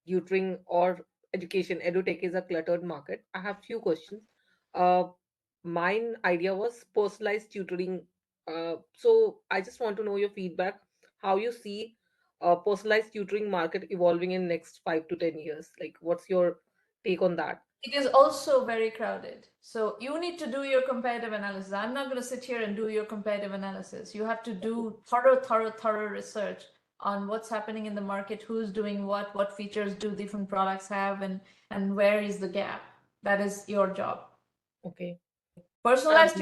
tutoring or edutech is a cluttered market, I have few questions. Mine idea was personalized tutoring. So I just want to know your feedback, how you see personalized tutoring market evolving in next 5 to 10 years. Like, what's your take on that? It is also very crowded. So you need to do your comparative analysis. I'm not going to sit here and do your comparative analysis. You have to do thorough research on what's happening in the market, who's doing what features do different products have, and where is the gap. That is your job. Okay. Personalized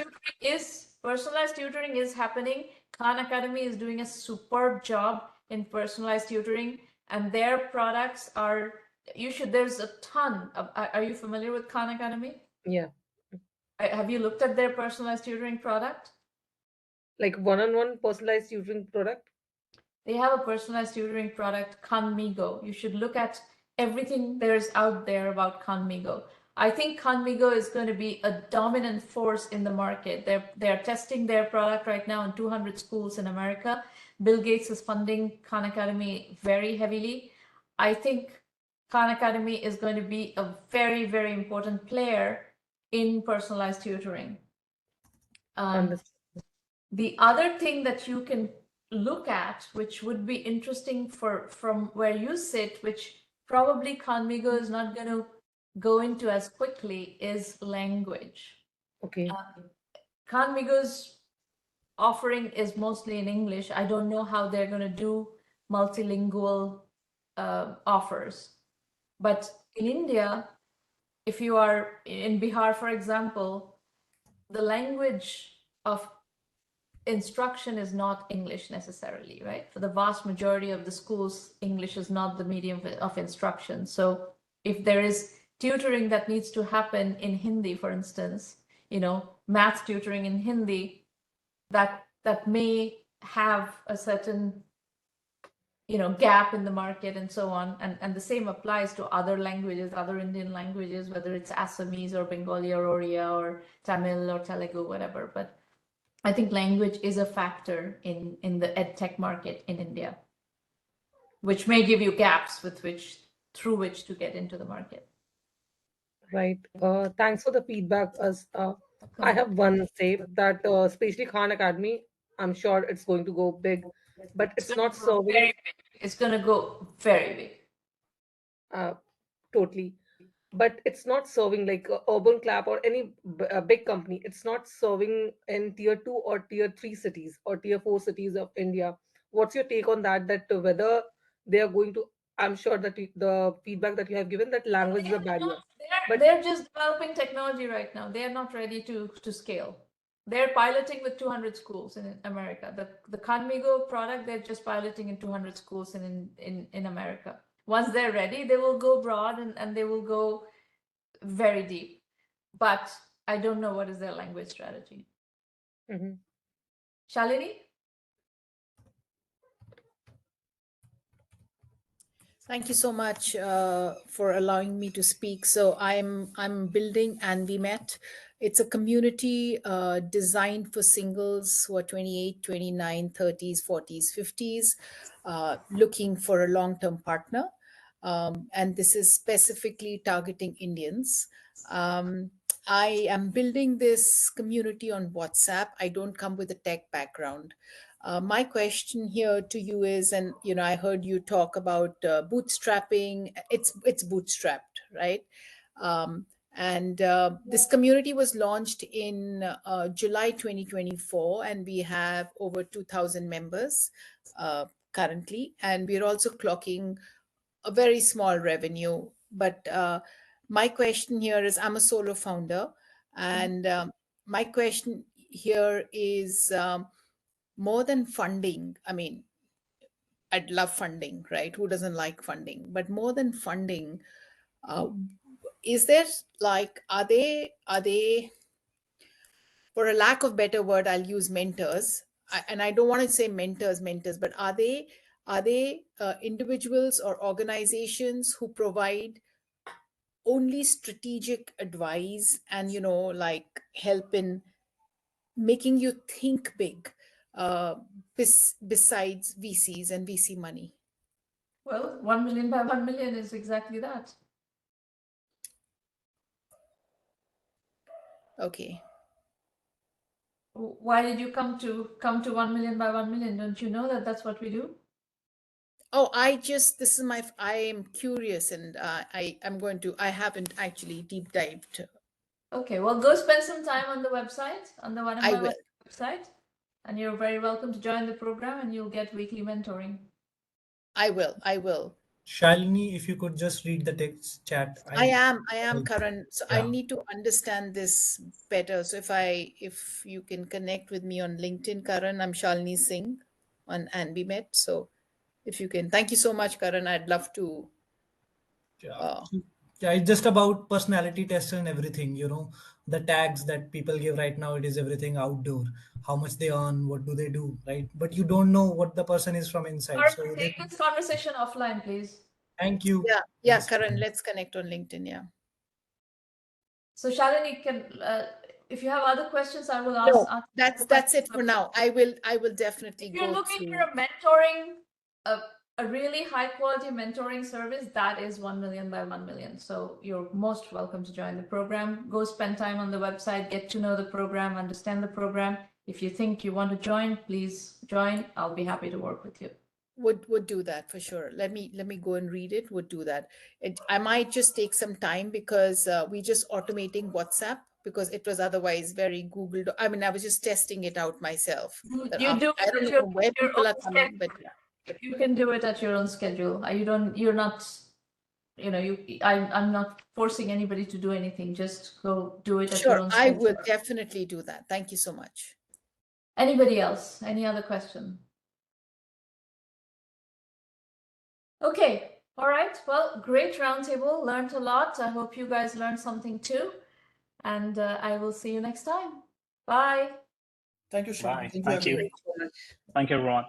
tutoring is happening Khan Academy is doing a superb job in personalized tutoring, and their products are, there's a ton of, are you familiar with Khan Academy? Yeah. Have you looked at their personalized tutoring product? Like one-on-one personalized tutoring product? They have a personalized tutoring product, Khanmigo. You should look at everything there's out there about Khanmigo. I think Khanmigo is going to be a dominant force in the market. They're testing their product right now in 200 schools in America. Bill Gates is funding Khan Academy very heavily. I think Khan Academy is going to be a very, very important player in personalized tutoring. The other thing that you can look at, which would be interesting from where you sit, which probably Khanmigo is not going to go into as quickly, is language. Okay. Khanmigo's offering is mostly in English. I don't know how they're going to do multilingual offers. But in India, if you are in Bihar, for example, the language of instruction is not English necessarily, right? For the vast majority of the schools, English is not the medium of instruction. So if there is tutoring that needs to happen in Hindi, for instance, math tutoring in Hindi, that may have a certain gap in the market and so on. And the same applies to other languages, other Indian languages, whether it's Assamese or Bengali or Oriya or Tamil or Telugu, whatever. But I think language is a factor in the edtech market in India, which may give you gaps through which to get into the market. Right. Thanks for the feedback. I have one say that especially Khan Academy, I'm sure it's going to go big, but it's not serving. It's going to go very big. Totally. But it's not serving like Urban Clap or any big company. It's not serving in tier 2 or tier 3 cities or tier 4 cities of India. What's your take on that? That whether they are going to, I'm sure that the feedback that you have given, that language is a barrier. But they're just developing technology right now. They are not ready to scale. They're piloting with 200 schools in America. The Khanmigo product, they're just piloting in 200 schools in America. Once they're ready, they will go broad and they will go very deep. But I don't know what is their language strategy. Shalini? Thank you so much for allowing me to speak. So I'm building 1Mby1M. It's a community designed for singles who are 28, 29, 30s, 40s, 50s, looking for a long-term partner. And this is specifically targeting Indians. I am building this community on WhatsApp. I don't come with a tech background. My question here to you is, and I heard you talk about bootstrapping. It's bootstrapped, right? And this community was launched in July 2024, and we have over 2,000 members currently, and we're also clocking a very small revenue. But my question here is, I'm a solo founder, and my question here is, more than funding, I mean, I'd love funding, right? Who doesn't like funding? But more than funding, is there are they, for a lack of better word, I'll use mentors. And I don't want to say mentors, but are they individuals or organizations who provide only strategic advice and, help in making you think big, besides VCs and VC money? Well, 1Mby1M is exactly that. Okay. Why did you come to 1Mby1M? Don't you know that that's what we do? Oh, I am curious, and I haven't actually deep dived. Okay, well, go spend some time on the website, on the 1Mby1M website, and you're very welcome to join the program, and you'll get weekly mentoring. I will. Shalini, if you could just read the text chat. I am, Karan. So I Yeah. need to understand this better. So if you can connect with me on LinkedIn, Karan, I'm Shalini Singh on 1Mby1M. So if you can, thank you so much, Karan. I'd love to. Yeah. Yeah, it's just about personality tests and everything, the tags that people give right now, it is everything outdoor, how much they earn, what do they do, right? But you don't know what the person is from inside. So Karan, take this conversation offline, please. thank you. Yeah, Yes. Karan, let's connect on LinkedIn. Yeah. So Shalini, if you have other questions, I will No, ask. that's it for now. I will definitely If you're go looking through. for a mentoring, a really high quality mentoring service, that is 1 million by 1 million. So you're most welcome to join the program. Go spend time on the website, get to know the program, understand the program. If you think you want to join, please join. I'll be happy to work with you. Would do that for sure. Let me go and read it. Would do that. I might just take some time because we just automating WhatsApp because it was otherwise very Googled. I mean, I was just testing it out myself. That You do I it don't at know where your people own are coming, but schedule. yeah. You can do it at your own schedule. You're not, I'm not forcing anybody to do anything. Just go do it at your Sure, own I schedule. will definitely do that. Thank you so much. Anybody else? Any other question? Okay. All right. Well, great roundtable. Learned a lot. I hope you guys learned something too. And I will see you next time. Bye. Thank you, Shravan. Bye. Thank you, Thank you. everyone. Thank you, everyone.